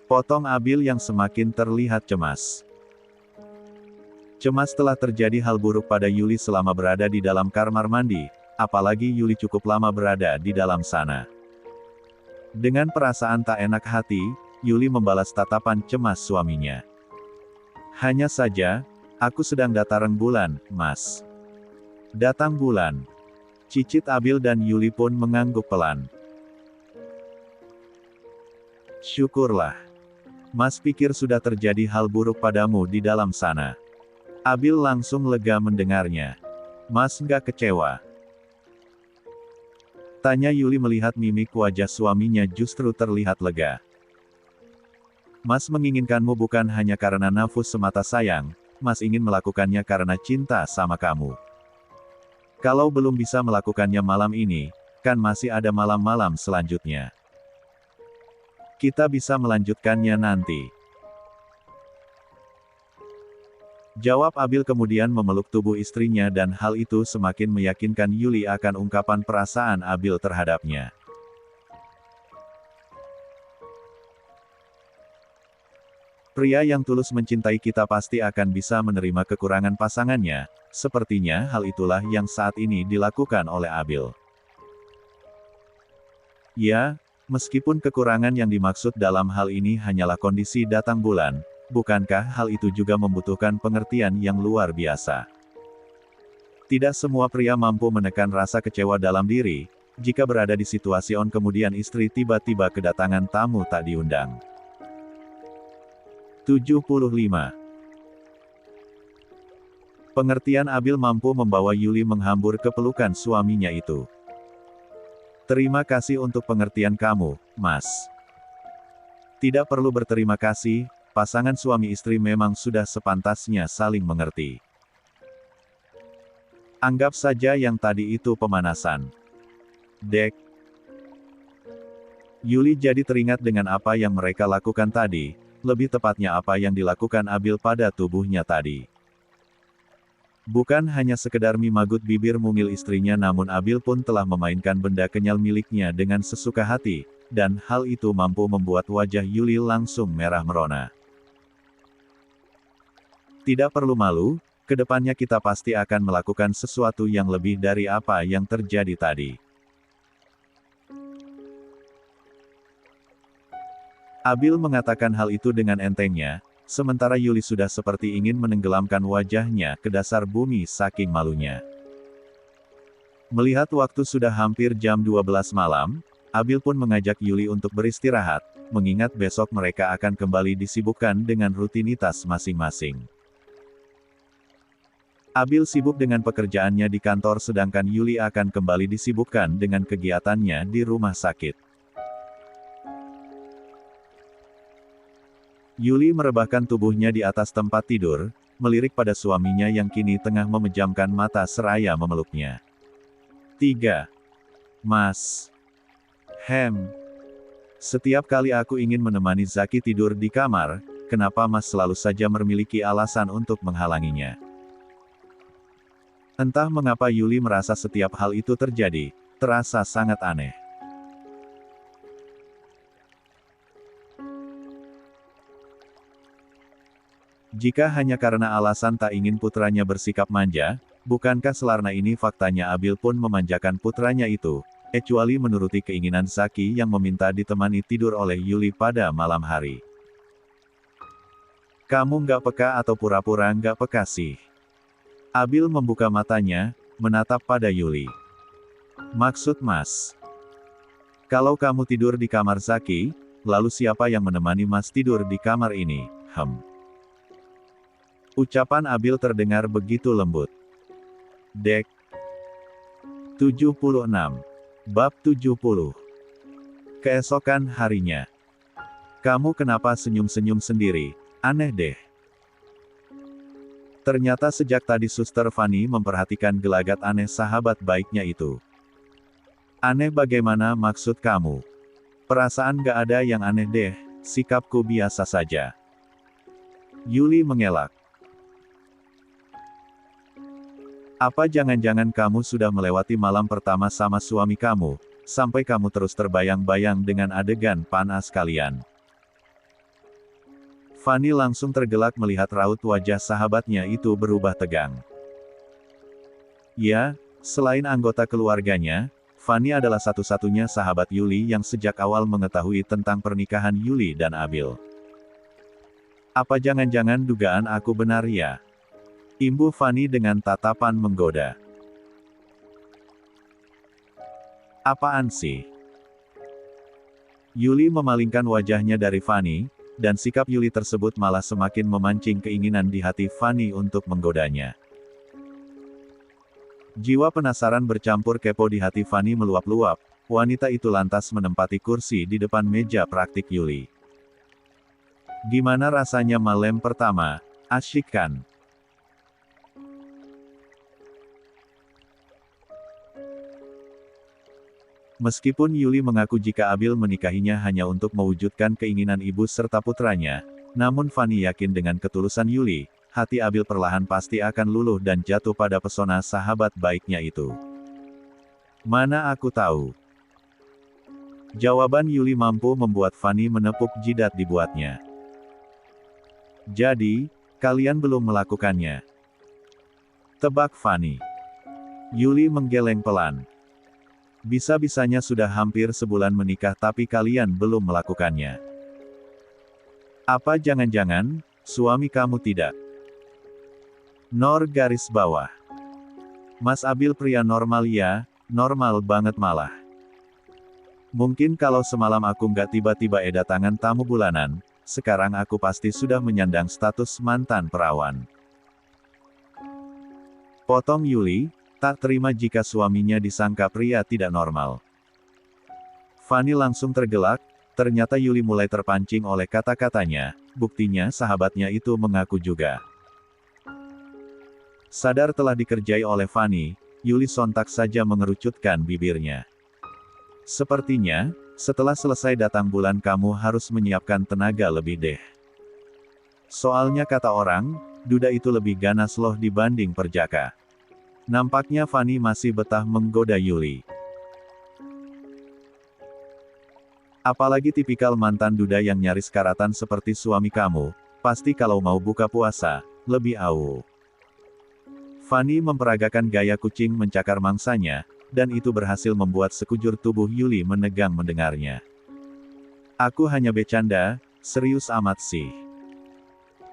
Potong Abil yang semakin terlihat cemas. Cemas telah terjadi hal buruk pada Yuli selama berada di dalam kamar mandi, apalagi Yuli cukup lama berada di dalam sana. Dengan perasaan tak enak hati, Yuli membalas tatapan cemas suaminya. Hanya saja, aku sedang datang bulan, Mas. Datang bulan. Cicit Abil dan Yuli pun mengangguk pelan. Syukurlah. Mas pikir sudah terjadi hal buruk padamu di dalam sana. Abil langsung lega mendengarnya. Mas nggak kecewa? Tanya Yuli melihat mimik wajah suaminya justru terlihat lega. Mas menginginkanmu bukan hanya karena nafsu semata sayang, Mas ingin melakukannya karena cinta sama kamu. Kalau belum bisa melakukannya malam ini, kan masih ada malam-malam selanjutnya. Kita bisa melanjutkannya nanti. Jawab Abil kemudian memeluk tubuh istrinya dan hal itu semakin meyakinkan Yuli akan ungkapan perasaan Abil terhadapnya. Pria yang tulus mencintai kita pasti akan bisa menerima kekurangan pasangannya, sepertinya hal itulah yang saat ini dilakukan oleh Abil. Ya, meskipun kekurangan yang dimaksud dalam hal ini hanyalah kondisi datang bulan, bukankah hal itu juga membutuhkan pengertian yang luar biasa? Tidak semua pria mampu menekan rasa kecewa dalam diri, jika berada di situasi kemudian istri tiba-tiba kedatangan tamu tak diundang. 75. Pengertian Abil mampu membawa Yuli menghambur ke pelukan suaminya itu. Terima kasih untuk pengertian kamu, Mas. Tidak perlu berterima kasih, pasangan suami istri memang sudah sepantasnya saling mengerti. Anggap saja yang tadi itu pemanasan. Dek. Yuli jadi teringat dengan apa yang mereka lakukan tadi, lebih tepatnya apa yang dilakukan Abil pada tubuhnya tadi. Bukan hanya sekedar mimagut bibir mungil istrinya namun Abil pun telah memainkan benda kenyal miliknya dengan sesuka hati, dan hal itu mampu membuat wajah Yuli langsung merah merona. Tidak perlu malu, kedepannya kita pasti akan melakukan sesuatu yang lebih dari apa yang terjadi tadi. Abil mengatakan hal itu dengan entengnya, sementara Yuli sudah seperti ingin menenggelamkan wajahnya ke dasar bumi saking malunya. Melihat waktu sudah hampir jam 12 malam, Abil pun mengajak Yuli untuk beristirahat, mengingat besok mereka akan kembali disibukkan dengan rutinitas masing-masing. Abil sibuk dengan pekerjaannya di kantor sedangkan Yuli akan kembali disibukkan dengan kegiatannya di rumah sakit. Yuli merebahkan tubuhnya di atas tempat tidur, melirik pada suaminya yang kini tengah memejamkan mata seraya memeluknya. 3. Mas. Setiap kali aku ingin menemani Zaki tidur di kamar, kenapa Mas selalu saja memiliki alasan untuk menghalanginya? Entah mengapa Yuli merasa setiap hal itu terjadi, terasa sangat aneh. Jika hanya karena alasan tak ingin putranya bersikap manja, bukankah selarna ini faktanya Abil pun memanjakan putranya itu, kecuali menuruti keinginan Zaki yang meminta ditemani tidur oleh Yuli pada malam hari. Kamu nggak peka atau pura-pura nggak peka sih? Abil membuka matanya, menatap pada Yuli. Maksud Mas? Kalau kamu tidur di kamar Zaki, lalu siapa yang menemani Mas tidur di kamar ini? Ucapan Abil terdengar begitu lembut. Dek. 76. Bab 70. Keesokan harinya. Kamu kenapa senyum-senyum sendiri? Aneh deh. Ternyata sejak tadi Suster Fanny memperhatikan gelagat aneh sahabat baiknya itu. Aneh bagaimana maksud kamu? Perasaan gak ada yang aneh deh, sikapku biasa saja. Yuli mengelak. Apa jangan-jangan kamu sudah melewati malam pertama sama suami kamu, sampai kamu terus terbayang-bayang dengan adegan panas kalian? Fanny langsung tergelak melihat raut wajah sahabatnya itu berubah tegang. Ya, selain anggota keluarganya, Fanny adalah satu-satunya sahabat Yuli yang sejak awal mengetahui tentang pernikahan Yuli dan Abil. Apa jangan-jangan dugaan aku benar ya? Imbuh Fanny dengan tatapan menggoda. Apaan sih? Yuli memalingkan wajahnya dari Fanny, dan sikap Yuli tersebut malah semakin memancing keinginan di hati Fanny untuk menggodanya. Jiwa penasaran bercampur kepo di hati Fanny meluap-luap, wanita itu lantas menempati kursi di depan meja praktik Yuli. Gimana rasanya malam pertama? Asyik kan? Meskipun Yuli mengaku jika Abil menikahinya hanya untuk mewujudkan keinginan ibu serta putranya, namun Fanny yakin dengan ketulusan Yuli, hati Abil perlahan pasti akan luluh dan jatuh pada pesona sahabat baiknya itu. Mana aku tahu. Jawaban Yuli mampu membuat Fanny menepuk jidat dibuatnya. Jadi, kalian belum melakukannya. Tebak Fanny. Yuli menggeleng pelan. Bisa-bisanya sudah hampir sebulan menikah tapi kalian belum melakukannya. Apa jangan-jangan, suami kamu tidak? Nor garis bawah. Mas Abil pria normal ya, normal banget malah. Mungkin kalau semalam aku nggak tiba-tiba tangan tamu bulanan, sekarang aku pasti sudah menyandang status mantan perawan. Potong Yuli, tak terima jika suaminya disangka pria tidak normal. Fanny langsung tergelak, ternyata Yuli mulai terpancing oleh kata-katanya, buktinya sahabatnya itu mengaku juga. Sadar telah dikerjai oleh Fanny, Yuli sontak saja mengerucutkan bibirnya. Sepertinya, setelah selesai datang bulan kamu harus menyiapkan tenaga lebih deh. Soalnya kata orang, duda itu lebih ganas loh dibanding perjaka. Nampaknya Fanny masih betah menggoda Yuli. Apalagi tipikal mantan duda yang nyaris karatan seperti suami kamu, pasti kalau mau buka puasa, lebih au. Fanny memperagakan gaya kucing mencakar mangsanya, dan itu berhasil membuat sekujur tubuh Yuli menegang mendengarnya. Aku hanya bercanda, serius amat sih.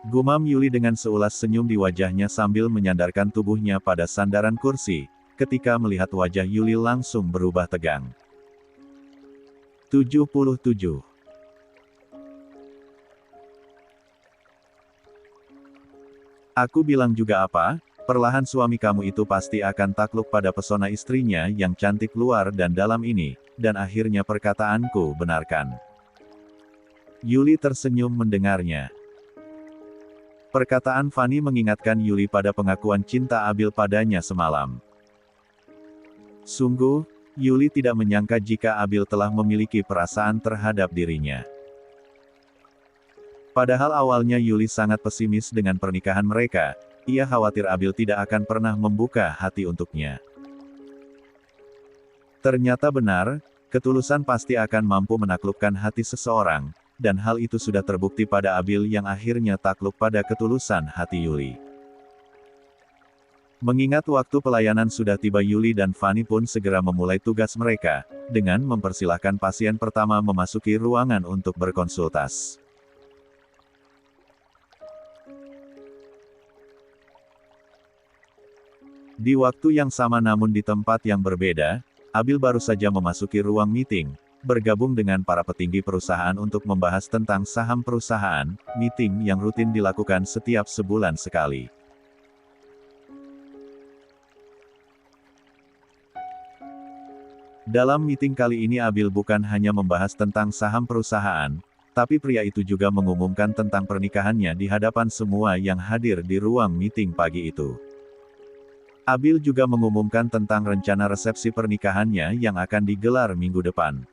Gumam Yuli dengan seulas senyum di wajahnya sambil menyandarkan tubuhnya pada sandaran kursi, ketika melihat wajah Yuli langsung berubah tegang. 77. Aku bilang juga apa? Perlahan suami kamu itu pasti akan takluk pada pesona istrinya yang cantik luar dan dalam ini, dan akhirnya perkataanku benarkan. Yuli tersenyum mendengarnya. Perkataan Fanny mengingatkan Yuli pada pengakuan cinta Abil padanya semalam. Sungguh, Yuli tidak menyangka jika Abil telah memiliki perasaan terhadap dirinya. Padahal awalnya Yuli sangat pesimis dengan pernikahan mereka. Ia khawatir Abil tidak akan pernah membuka hati untuknya. Ternyata benar, ketulusan pasti akan mampu menaklukkan hati seseorang, dan hal itu sudah terbukti pada Abil yang akhirnya takluk pada ketulusan hati Yuli. Mengingat waktu pelayanan sudah tiba, Yuli dan Fanny pun segera memulai tugas mereka, dengan mempersilahkan pasien pertama memasuki ruangan untuk berkonsultas. Di waktu yang sama namun di tempat yang berbeda, Abil baru saja memasuki ruang meeting, bergabung dengan para petinggi perusahaan untuk membahas tentang saham perusahaan, meeting yang rutin dilakukan setiap sebulan sekali. Dalam meeting kali ini Abil bukan hanya membahas tentang saham perusahaan, tapi pria itu juga mengumumkan tentang pernikahannya di hadapan semua yang hadir di ruang meeting pagi itu. Abil juga mengumumkan tentang rencana resepsi pernikahannya yang akan digelar minggu depan.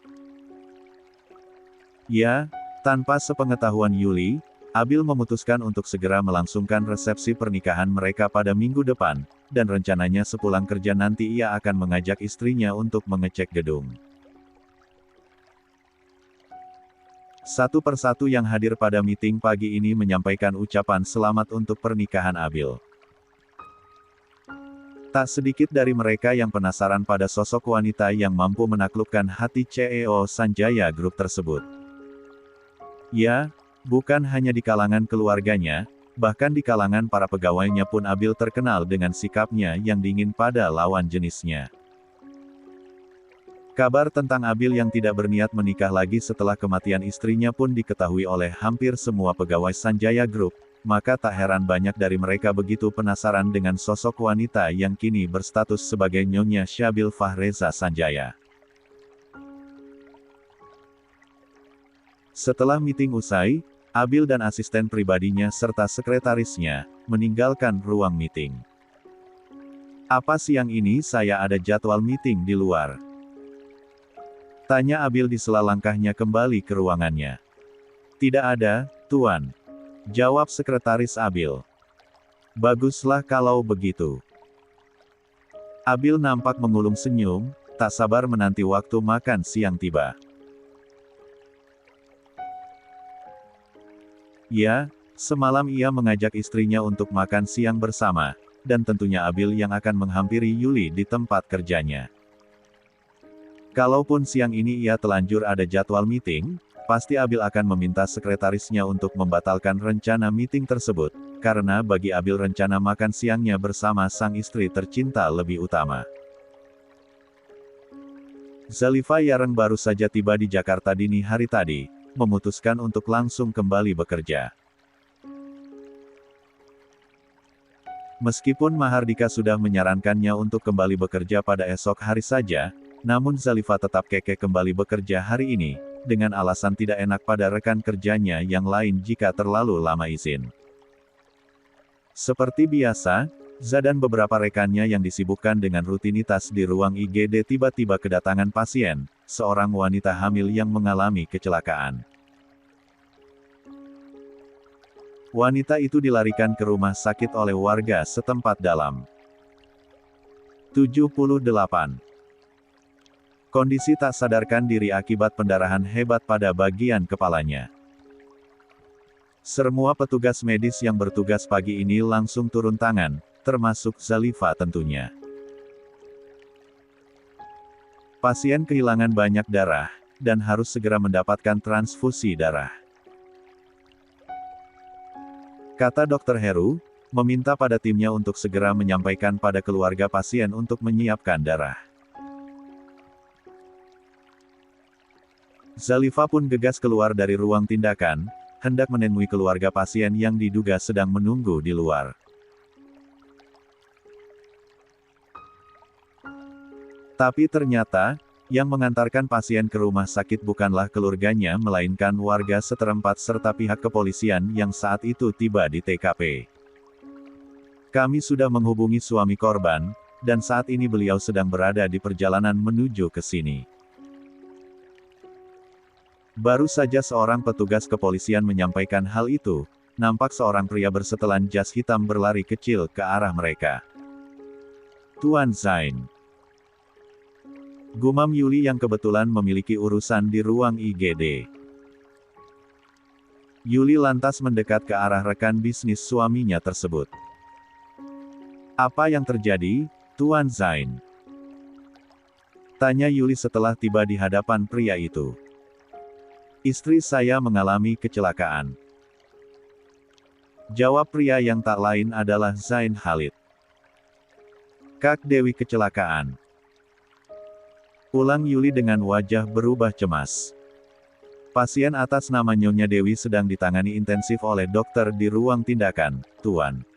Ya, tanpa sepengetahuan Yuli, Abil memutuskan untuk segera melangsungkan resepsi pernikahan mereka pada minggu depan, dan rencananya sepulang kerja nanti ia akan mengajak istrinya untuk mengecek gedung. Satu persatu yang hadir pada meeting pagi ini menyampaikan ucapan selamat untuk pernikahan Abil. Tak sedikit dari mereka yang penasaran pada sosok wanita yang mampu menaklukkan hati CEO Sanjaya Group tersebut. Ya, bukan hanya di kalangan keluarganya, bahkan di kalangan para pegawainya pun Abil terkenal dengan sikapnya yang dingin pada lawan jenisnya. Kabar tentang Abil yang tidak berniat menikah lagi setelah kematian istrinya pun diketahui oleh hampir semua pegawai Sanjaya Group, maka tak heran banyak dari mereka begitu penasaran dengan sosok wanita yang kini berstatus sebagai Nyonya Syabil Fahreza Sanjaya. Setelah meeting usai, Abil dan asisten pribadinya serta sekretarisnya meninggalkan ruang meeting. "Apa siang ini saya ada jadwal meeting di luar?" tanya Abil di sela langkahnya kembali ke ruangannya. "Tidak ada, Tuan," jawab sekretaris Abil. "Baguslah kalau begitu." Abil nampak mengulum senyum, tak sabar menanti waktu makan siang tiba. Ya, semalam ia mengajak istrinya untuk makan siang bersama, dan tentunya Abil yang akan menghampiri Yuli di tempat kerjanya. Kalaupun siang ini ia telanjur ada jadwal meeting, pasti Abil akan meminta sekretarisnya untuk membatalkan rencana meeting tersebut, karena bagi Abil rencana makan siangnya bersama sang istri tercinta lebih utama. Zalifa Yareng baru saja tiba di Jakarta dini hari tadi, memutuskan untuk langsung kembali bekerja. Meskipun Mahardika sudah menyarankannya untuk kembali bekerja pada esok hari saja, namun Zalifa tetap kekeh kembali bekerja hari ini, dengan alasan tidak enak pada rekan kerjanya yang lain jika terlalu lama izin. Seperti biasa, Za dan beberapa rekannya yang disibukkan dengan rutinitas di ruang IGD tiba-tiba kedatangan pasien, seorang wanita hamil yang mengalami kecelakaan. Wanita itu dilarikan ke rumah sakit oleh warga setempat dalam 78. Kondisi tak sadarkan diri akibat pendarahan hebat pada bagian kepalanya. Semua petugas medis yang bertugas pagi ini langsung turun tangan, termasuk Zalifa tentunya. Pasien kehilangan banyak darah, dan harus segera mendapatkan transfusi darah. Kata Dr. Heru, meminta pada timnya untuk segera menyampaikan pada keluarga pasien untuk menyiapkan darah. Zalifa pun gegas keluar dari ruang tindakan, hendak menemui keluarga pasien yang diduga sedang menunggu di luar. Tapi ternyata, yang mengantarkan pasien ke rumah sakit bukanlah keluarganya melainkan warga setempat serta pihak kepolisian yang saat itu tiba di TKP. "Kami sudah menghubungi suami korban, dan saat ini beliau sedang berada di perjalanan menuju ke sini." Baru saja seorang petugas kepolisian menyampaikan hal itu, nampak seorang pria bersetelan jas hitam berlari kecil ke arah mereka. "Tuan Zain," gumam Yuli yang kebetulan memiliki urusan di ruang IGD. Yuli lantas mendekat ke arah rekan bisnis suaminya tersebut. "Apa yang terjadi, Tuan Zain?" tanya Yuli setelah tiba di hadapan pria itu. "Istri saya mengalami kecelakaan," jawab pria yang tak lain adalah Zain Khalid. "Kak Dewi kecelakaan?" ulang Yuli dengan wajah berubah cemas. "Pasien atas nama Nyonya Dewi sedang ditangani intensif oleh dokter di ruang tindakan, Tuan.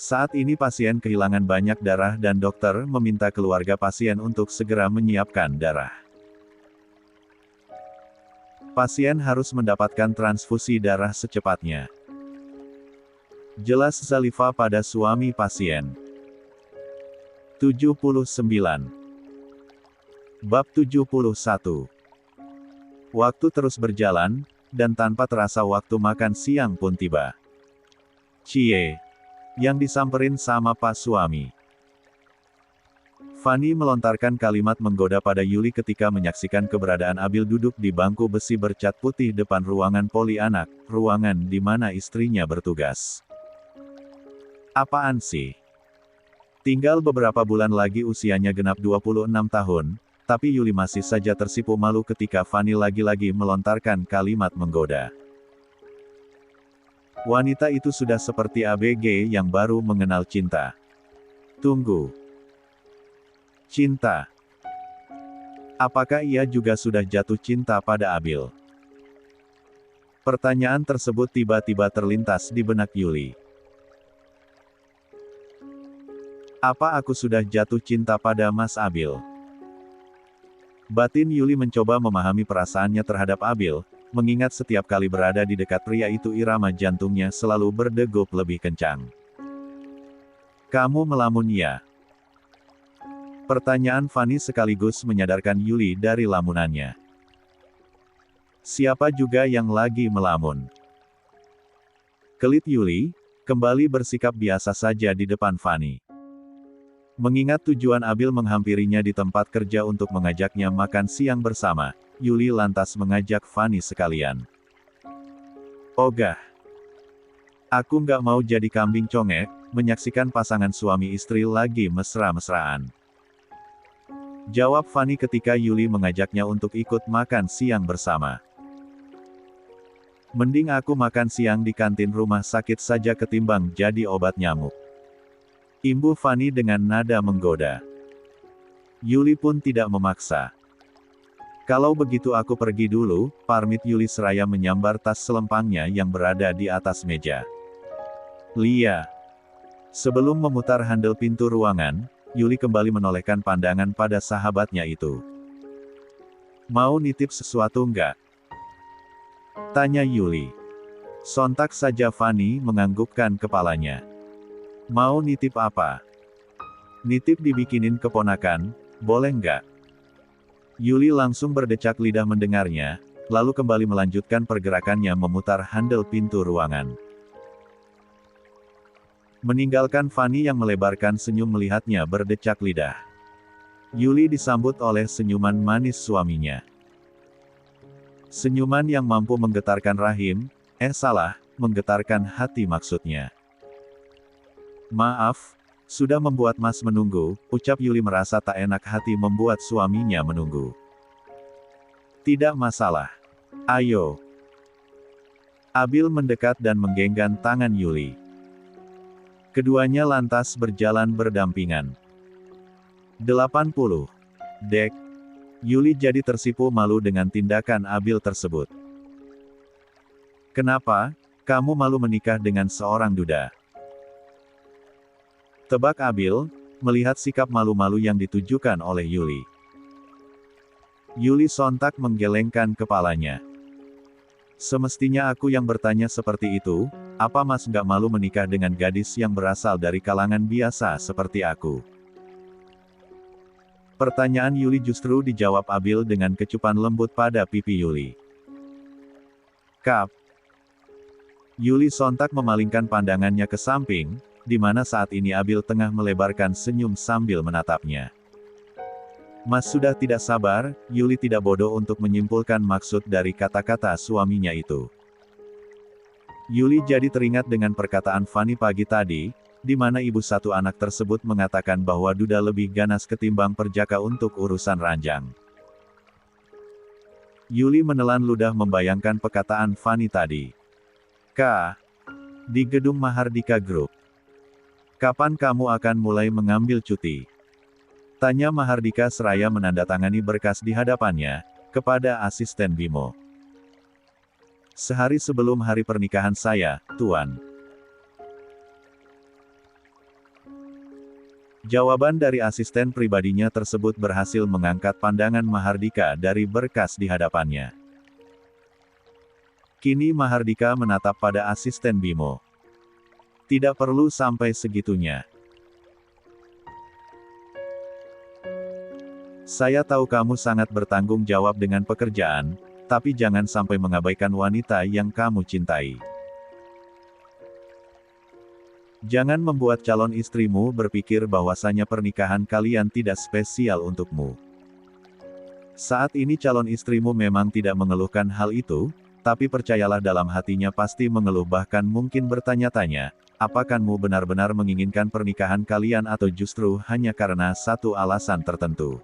Saat ini pasien kehilangan banyak darah dan dokter meminta keluarga pasien untuk segera menyiapkan darah. Pasien harus mendapatkan transfusi darah secepatnya," jelas Zalifa pada suami pasien. 79. Bab 71. Waktu terus berjalan, dan tanpa terasa waktu makan siang pun tiba. "Cie," yang disamperin sama Pak Suami. Fanny melontarkan kalimat menggoda pada Yuli ketika menyaksikan keberadaan Abil duduk di bangku besi bercat putih depan ruangan Poli anak, ruangan di mana istrinya bertugas. Apaan sih? Tinggal beberapa bulan lagi usianya genap 26 tahun, tapi Yuli masih saja tersipu malu ketika Fanny lagi-lagi melontarkan kalimat menggoda. Wanita itu sudah seperti ABG yang baru mengenal cinta. Tunggu. Cinta. Apakah ia juga sudah jatuh cinta pada Abil? Pertanyaan tersebut tiba-tiba terlintas di benak Yuli. Apa aku sudah jatuh cinta pada Mas Abil? Batin Yuli mencoba memahami perasaannya terhadap Abil, mengingat setiap kali berada di dekat pria itu irama jantungnya selalu berdegup lebih kencang. Kamu melamun ya? Pertanyaan Fanny sekaligus menyadarkan Yuli dari lamunannya. Siapa juga yang lagi melamun? Kelit Yuli, kembali bersikap biasa saja di depan Fanny. Mengingat tujuan Abil menghampirinya di tempat kerja untuk mengajaknya makan siang bersama, Yuli lantas mengajak Fanny sekalian. Ogah. Aku nggak mau jadi kambing congek, menyaksikan pasangan suami istri lagi mesra-mesraan. Jawab Fanny ketika Yuli mengajaknya untuk ikut makan siang bersama. Mending aku makan siang di kantin rumah sakit saja ketimbang jadi obat nyamuk. Imbuh Fanny dengan nada menggoda. Yuli pun tidak memaksa. Kalau begitu aku pergi dulu, parmit Yuli seraya menyambar tas selempangnya yang berada di atas meja. Lia. Sebelum memutar handle pintu ruangan, Yuli kembali menolehkan pandangan pada sahabatnya itu. Mau nitip sesuatu nggak? Tanya Yuli. Sontak saja Fanny menganggukkan kepalanya. Mau nitip apa? Nitip dibikinin keponakan, boleh nggak? Yuli langsung berdecak lidah mendengarnya, lalu kembali melanjutkan pergerakannya memutar handle pintu ruangan. Meninggalkan Fanny yang melebarkan senyum melihatnya berdecak lidah. Yuli disambut oleh senyuman manis suaminya. Senyuman yang mampu menggetarkan rahim, menggetarkan hati maksudnya. Maaf, sudah membuat Mas menunggu, ucap Yuli merasa tak enak hati membuat suaminya menunggu. Tidak masalah. Ayo. Abil mendekat dan menggenggam tangan Yuli. Keduanya lantas berjalan berdampingan. 80. Dek. Yuli jadi tersipu malu dengan tindakan Abil tersebut. Kenapa, kamu malu menikah dengan seorang duda? Tebak Abil, melihat sikap malu-malu yang ditujukan oleh Yuli. Yuli sontak menggelengkan kepalanya. Semestinya aku yang bertanya seperti itu, apa Mas nggak malu menikah dengan gadis yang berasal dari kalangan biasa seperti aku? Pertanyaan Yuli justru dijawab Abil dengan kecupan lembut pada pipi Yuli. Kap. Yuli sontak memalingkan pandangannya ke samping, di mana saat ini Abil tengah melebarkan senyum sambil menatapnya. Mas sudah tidak sabar, Yuli tidak bodoh untuk menyimpulkan maksud dari kata-kata suaminya itu. Yuli jadi teringat dengan perkataan Fanny pagi tadi, di mana ibu satu anak tersebut mengatakan bahwa duda lebih ganas ketimbang perjaka untuk urusan ranjang. Yuli menelan ludah membayangkan perkataan Fanny tadi. Kak, di gedung Mahardika Group. Kapan kamu akan mulai mengambil cuti? Tanya Mahardika seraya menandatangani berkas di hadapannya, kepada asisten Bimo. Sehari sebelum hari pernikahan saya, Tuan. Jawaban dari asisten pribadinya tersebut berhasil mengangkat pandangan Mahardika dari berkas di hadapannya. Kini Mahardika menatap pada asisten Bimo. Tidak perlu sampai segitunya. Saya tahu kamu sangat bertanggung jawab dengan pekerjaan, tapi jangan sampai mengabaikan wanita yang kamu cintai. Jangan membuat calon istrimu berpikir bahwasanya pernikahan kalian tidak spesial untukmu. Saat ini calon istrimu memang tidak mengeluhkan hal itu, tapi percayalah dalam hatinya pasti mengeluh, bahkan mungkin bertanya-tanya, apakah kamu benar-benar menginginkan pernikahan kalian atau justru hanya karena satu alasan tertentu.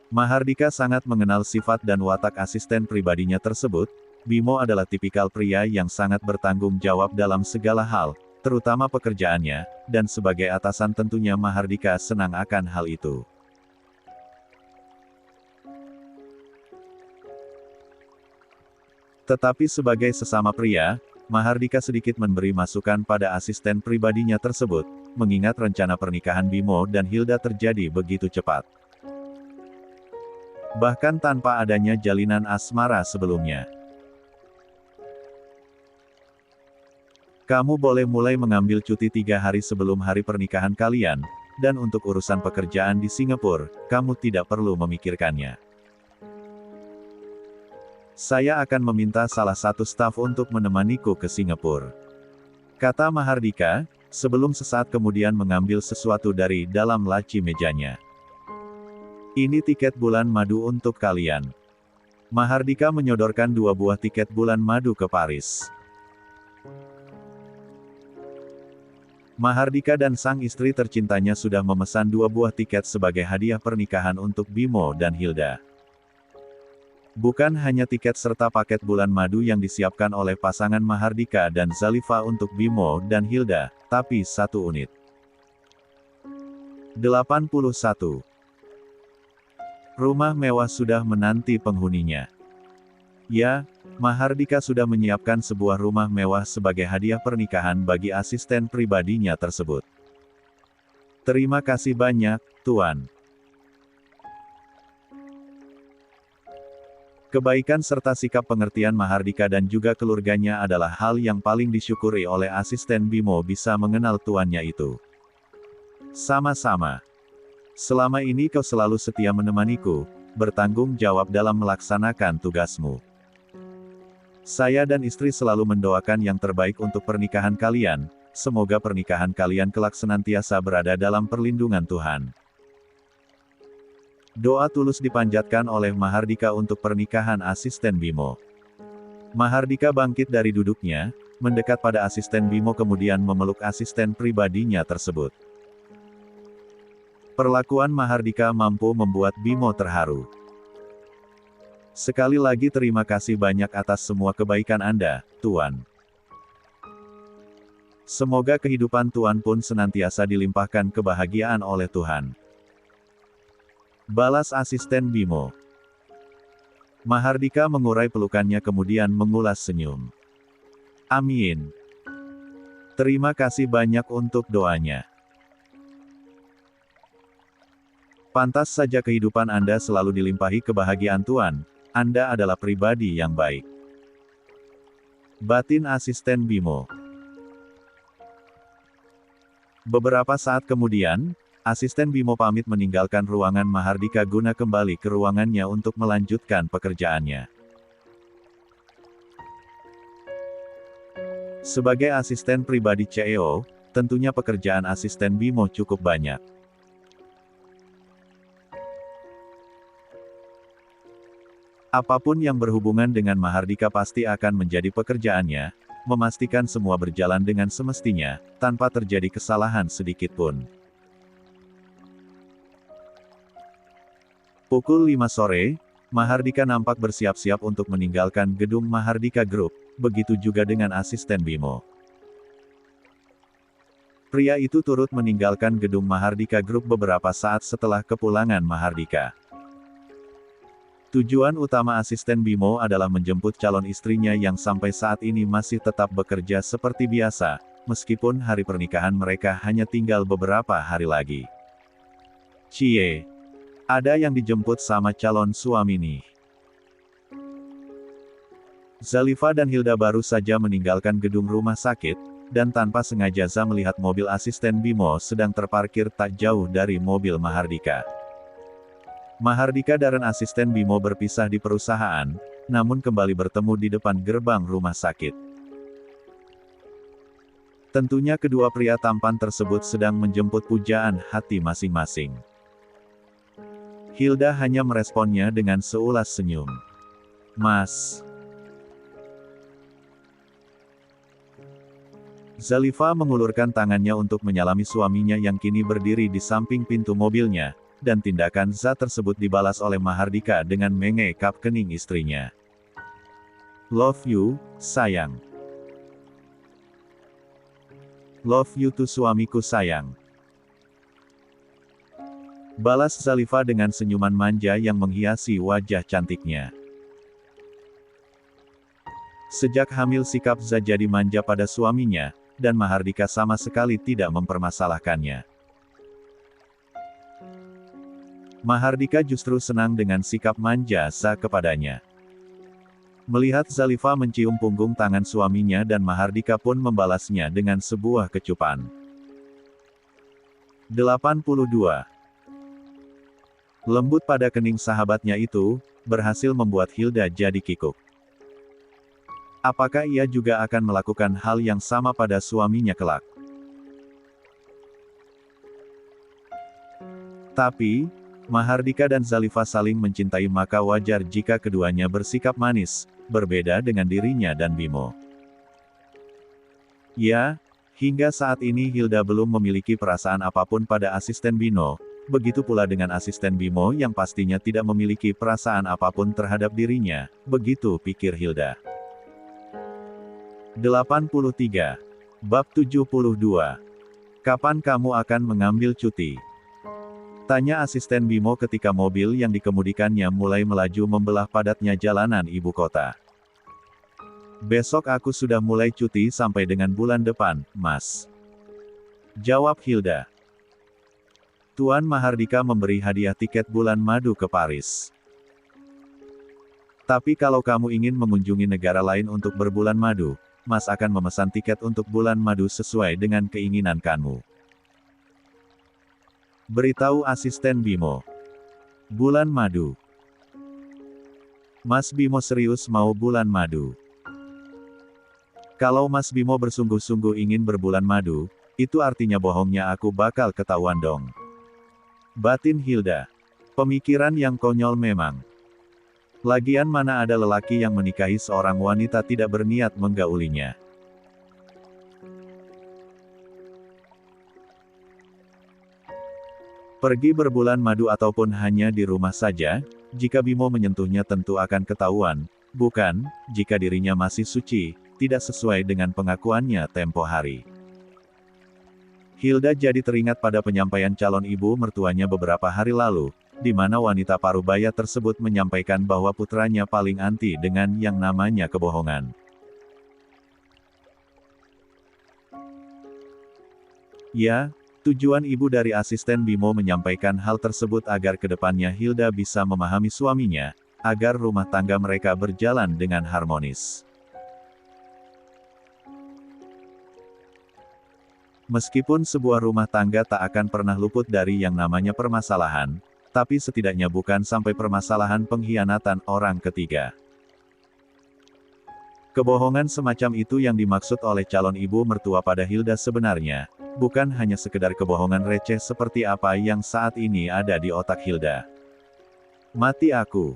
Mahardika sangat mengenal sifat dan watak asisten pribadinya tersebut. Bimo adalah tipikal pria yang sangat bertanggung jawab dalam segala hal, terutama pekerjaannya, dan sebagai atasan tentunya Mahardika senang akan hal itu. Tetapi sebagai sesama pria, Mahardika sedikit memberi masukan pada asisten pribadinya tersebut, mengingat rencana pernikahan Bimo dan Hilda terjadi begitu cepat. Bahkan tanpa adanya jalinan asmara sebelumnya. Kamu boleh mulai mengambil cuti 3 hari sebelum hari pernikahan kalian, dan untuk urusan pekerjaan di Singapura, kamu tidak perlu memikirkannya. Saya akan meminta salah satu staf untuk menemaniku ke Singapura, kata Mahardika, sebelum sesaat kemudian mengambil sesuatu dari dalam laci mejanya. Ini tiket bulan madu untuk kalian. Mahardika menyodorkan 2 buah tiket bulan madu ke Paris. Mahardika dan sang istri tercintanya sudah memesan 2 buah tiket sebagai hadiah pernikahan untuk Bimo dan Hilda. Bukan hanya tiket serta paket bulan madu yang disiapkan oleh pasangan Mahardika dan Zalifa untuk Bimo dan Hilda, tapi 1 unit. 81. Rumah mewah sudah menanti penghuninya. Ya, Mahardika sudah menyiapkan sebuah rumah mewah sebagai hadiah pernikahan bagi asisten pribadinya tersebut. Terima kasih banyak, Tuan. Kebaikan serta sikap pengertian Mahardika dan juga keluarganya adalah hal yang paling disyukuri oleh asisten Bimo bisa mengenal tuannya itu. Sama-sama. Selama ini kau selalu setia menemaniku, bertanggung jawab dalam melaksanakan tugasmu. Saya dan istri selalu mendoakan yang terbaik untuk pernikahan kalian, semoga pernikahan kalian kelak senantiasa berada dalam perlindungan Tuhan. Doa tulus dipanjatkan oleh Mahardika untuk pernikahan asisten Bimo. Mahardika bangkit dari duduknya, mendekat pada asisten Bimo kemudian memeluk asisten pribadinya tersebut. Perlakuan Mahardika mampu membuat Bimo terharu. Sekali lagi terima kasih banyak atas semua kebaikan Anda, Tuan. Semoga kehidupan Tuan pun senantiasa dilimpahkan kebahagiaan oleh Tuhan. Balas asisten Bimo. Mahardika mengurai pelukannya kemudian mengulas senyum. Amin. Terima kasih banyak untuk doanya. Pantas saja kehidupan Anda selalu dilimpahi kebahagiaan Tuan. Anda adalah pribadi yang baik. Batin asisten Bimo. Beberapa saat kemudian, asisten Bimo pamit meninggalkan ruangan Mahardika guna kembali ke ruangannya untuk melanjutkan pekerjaannya. Sebagai asisten pribadi CEO, tentunya pekerjaan asisten Bimo cukup banyak. Apapun yang berhubungan dengan Mahardika pasti akan menjadi pekerjaannya, memastikan semua berjalan dengan semestinya, tanpa terjadi kesalahan sedikit pun. Pukul 5 sore, Mahardika nampak bersiap-siap untuk meninggalkan gedung Mahardika Group, begitu juga dengan asisten Bimo. Pria itu turut meninggalkan gedung Mahardika Group beberapa saat setelah kepulangan Mahardika. Tujuan utama asisten Bimo adalah menjemput calon istrinya yang sampai saat ini masih tetap bekerja seperti biasa, meskipun hari pernikahan mereka hanya tinggal beberapa hari lagi. Cie, ada yang dijemput sama calon suami nih. Zalifa dan Hilda baru saja meninggalkan gedung rumah sakit, dan tanpa sengaja melihat mobil asisten Bimo sedang terparkir tak jauh dari mobil Mahardika. Mahardika dan asisten Bimo berpisah di perusahaan, namun kembali bertemu di depan gerbang rumah sakit. Tentunya kedua pria tampan tersebut sedang menjemput pujaan hati masing-masing. Hilda hanya meresponnya dengan seulas senyum. "Mas." Zalifa mengulurkan tangannya untuk menyalami suaminya yang kini berdiri di samping pintu mobilnya, dan tindakan Za tersebut dibalas oleh Mahardika dengan mengekap kening istrinya. "Love you, sayang." "Love you too suamiku sayang." Balas Zalifa dengan senyuman manja yang menghiasi wajah cantiknya. Sejak hamil sikap Za jadi manja pada suaminya, dan Mahardika sama sekali tidak mempermasalahkannya. Mahardika justru senang dengan sikap manja Za kepadanya. Melihat Zalifa mencium punggung tangan suaminya dan Mahardika pun membalasnya dengan sebuah kecupan. 82. Lembut pada kening sahabatnya itu, berhasil membuat Hilda jadi kikuk. Apakah ia juga akan melakukan hal yang sama pada suaminya kelak? Tapi, Mahardika dan Zalifa saling mencintai maka wajar jika keduanya bersikap manis, berbeda dengan dirinya dan Bimo. Ya, hingga saat ini Hilda belum memiliki perasaan apapun pada asisten Bino, begitu pula dengan asisten Bimo yang pastinya tidak memiliki perasaan apapun terhadap dirinya, begitu pikir Hilda. 83. Bab 72. Kapan kamu akan mengambil cuti? Tanya asisten Bimo ketika mobil yang dikemudikannya mulai melaju membelah padatnya jalanan ibu kota. "Besok aku sudah mulai cuti sampai dengan bulan depan, Mas," jawab Hilda. Tuan Mahardika memberi hadiah tiket bulan madu ke Paris. "Tapi kalau kamu ingin mengunjungi negara lain untuk berbulan madu, Mas akan memesan tiket untuk bulan madu sesuai dengan keinginan kamu," beritahu asisten Bimo. Bulan madu. Mas Bimo serius mau bulan madu. Kalau Mas Bimo bersungguh-sungguh ingin berbulan madu, itu artinya bohongnya aku bakal ketahuan dong, batin Hilda. Pemikiran yang konyol memang. Lagian mana ada lelaki yang menikahi seorang wanita tidak berniat menggaulinya. Pergi berbulan madu ataupun hanya di rumah saja, jika Bimo menyentuhnya tentu akan ketahuan, bukan, jika dirinya masih suci, tidak sesuai dengan pengakuannya tempo hari. Hilda jadi teringat pada penyampaian calon ibu mertuanya beberapa hari lalu, di mana wanita parubaya tersebut menyampaikan bahwa putranya paling anti dengan yang namanya kebohongan. Ya, tujuan ibu dari asisten Bimo menyampaikan hal tersebut agar kedepannya Hilda bisa memahami suaminya, agar rumah tangga mereka berjalan dengan harmonis. Meskipun sebuah rumah tangga tak akan pernah luput dari yang namanya permasalahan, tapi setidaknya bukan sampai permasalahan pengkhianatan orang ketiga. Kebohongan semacam itu yang dimaksud oleh calon ibu mertua pada Hilda sebenarnya, bukan hanya sekedar kebohongan receh seperti apa yang saat ini ada di otak Hilda. Mati aku.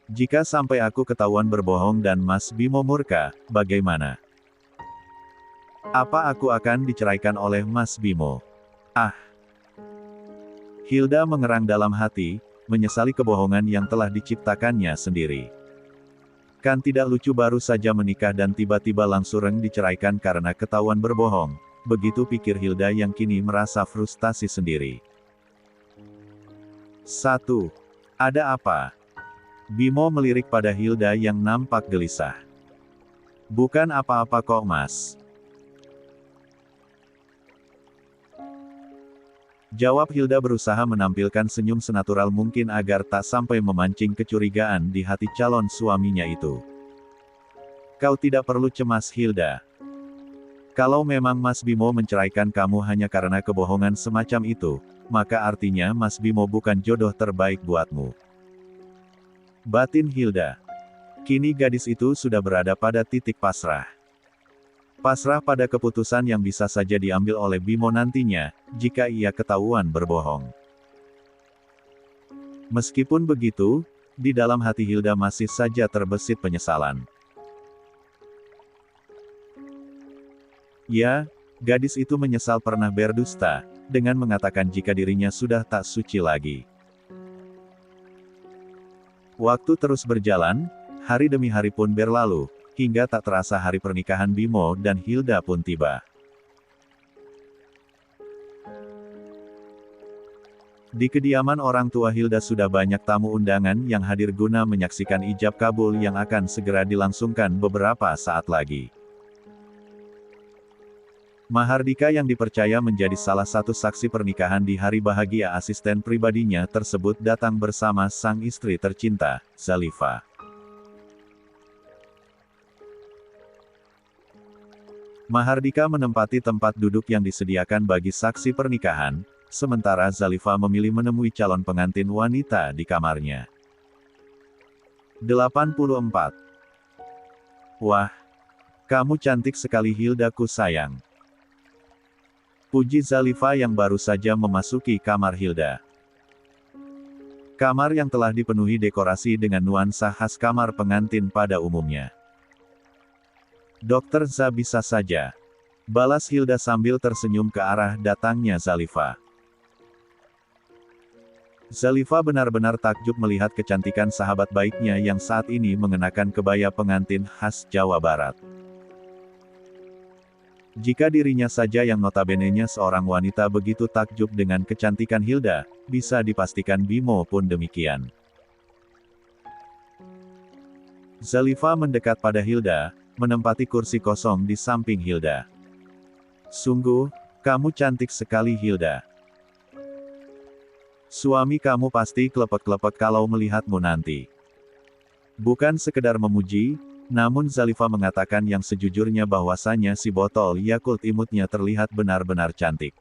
Jika sampai aku ketahuan berbohong dan Mas Bimo murka, bagaimana? Apa aku akan diceraikan oleh Mas Bimo? Ah! Hilda mengerang dalam hati, menyesali kebohongan yang telah diciptakannya sendiri. Kan tidak lucu baru saja menikah dan tiba-tiba langsung diceraikan karena ketahuan berbohong, begitu pikir Hilda yang kini merasa frustasi sendiri. 1. Ada apa? Bimo melirik pada Hilda yang nampak gelisah. Bukan apa-apa kok Mas. Jawab Hilda berusaha menampilkan senyum senatural mungkin agar tak sampai memancing kecurigaan di hati calon suaminya itu. Kau tidak perlu cemas Hilda. Kalau memang Mas Bimo menceraikan kamu hanya karena kebohongan semacam itu, maka artinya Mas Bimo bukan jodoh terbaik buatmu, batin Hilda. Kini gadis itu sudah berada pada titik pasrah. Pasrah pada keputusan yang bisa saja diambil oleh Bimo nantinya, jika ia ketahuan berbohong. Meskipun begitu, di dalam hati Hilda masih saja terbesit penyesalan. Ya, gadis itu menyesal pernah berdusta, dengan mengatakan jika dirinya sudah tak suci lagi. Waktu terus berjalan, hari demi hari pun berlalu, hingga tak terasa hari pernikahan Bimo dan Hilda pun tiba. Di kediaman orang tua Hilda sudah banyak tamu undangan yang hadir guna menyaksikan ijab kabul yang akan segera dilangsungkan beberapa saat lagi. Mahardika yang dipercaya menjadi salah satu saksi pernikahan di hari bahagia asisten pribadinya tersebut datang bersama sang istri tercinta, Zalifa. Mahardika menempati tempat duduk yang disediakan bagi saksi pernikahan, sementara Zalifa memilih menemui calon pengantin wanita di kamarnya. 84. Wah, kamu cantik sekali Hildaku sayang. Puji Zalifa yang baru saja memasuki kamar Hilda. Kamar yang telah dipenuhi dekorasi dengan nuansa khas kamar pengantin pada umumnya. Dokter Za bisa saja. Balas Hilda sambil tersenyum ke arah datangnya Zalifa. Zalifa benar-benar takjub melihat kecantikan sahabat baiknya yang saat ini mengenakan kebaya pengantin khas Jawa Barat. Jika dirinya saja yang notabene-nya seorang wanita begitu takjub dengan kecantikan Hilda, bisa dipastikan Bimo pun demikian. Zalifa mendekat pada Hilda, menempati kursi kosong di samping Hilda. Sungguh, kamu cantik sekali Hilda. Suami kamu pasti klepek-klepek kalau melihatmu nanti. Bukan sekedar memuji, namun Zalifa mengatakan yang sejujurnya bahwasanya si botol Yakult imutnya terlihat benar-benar cantik.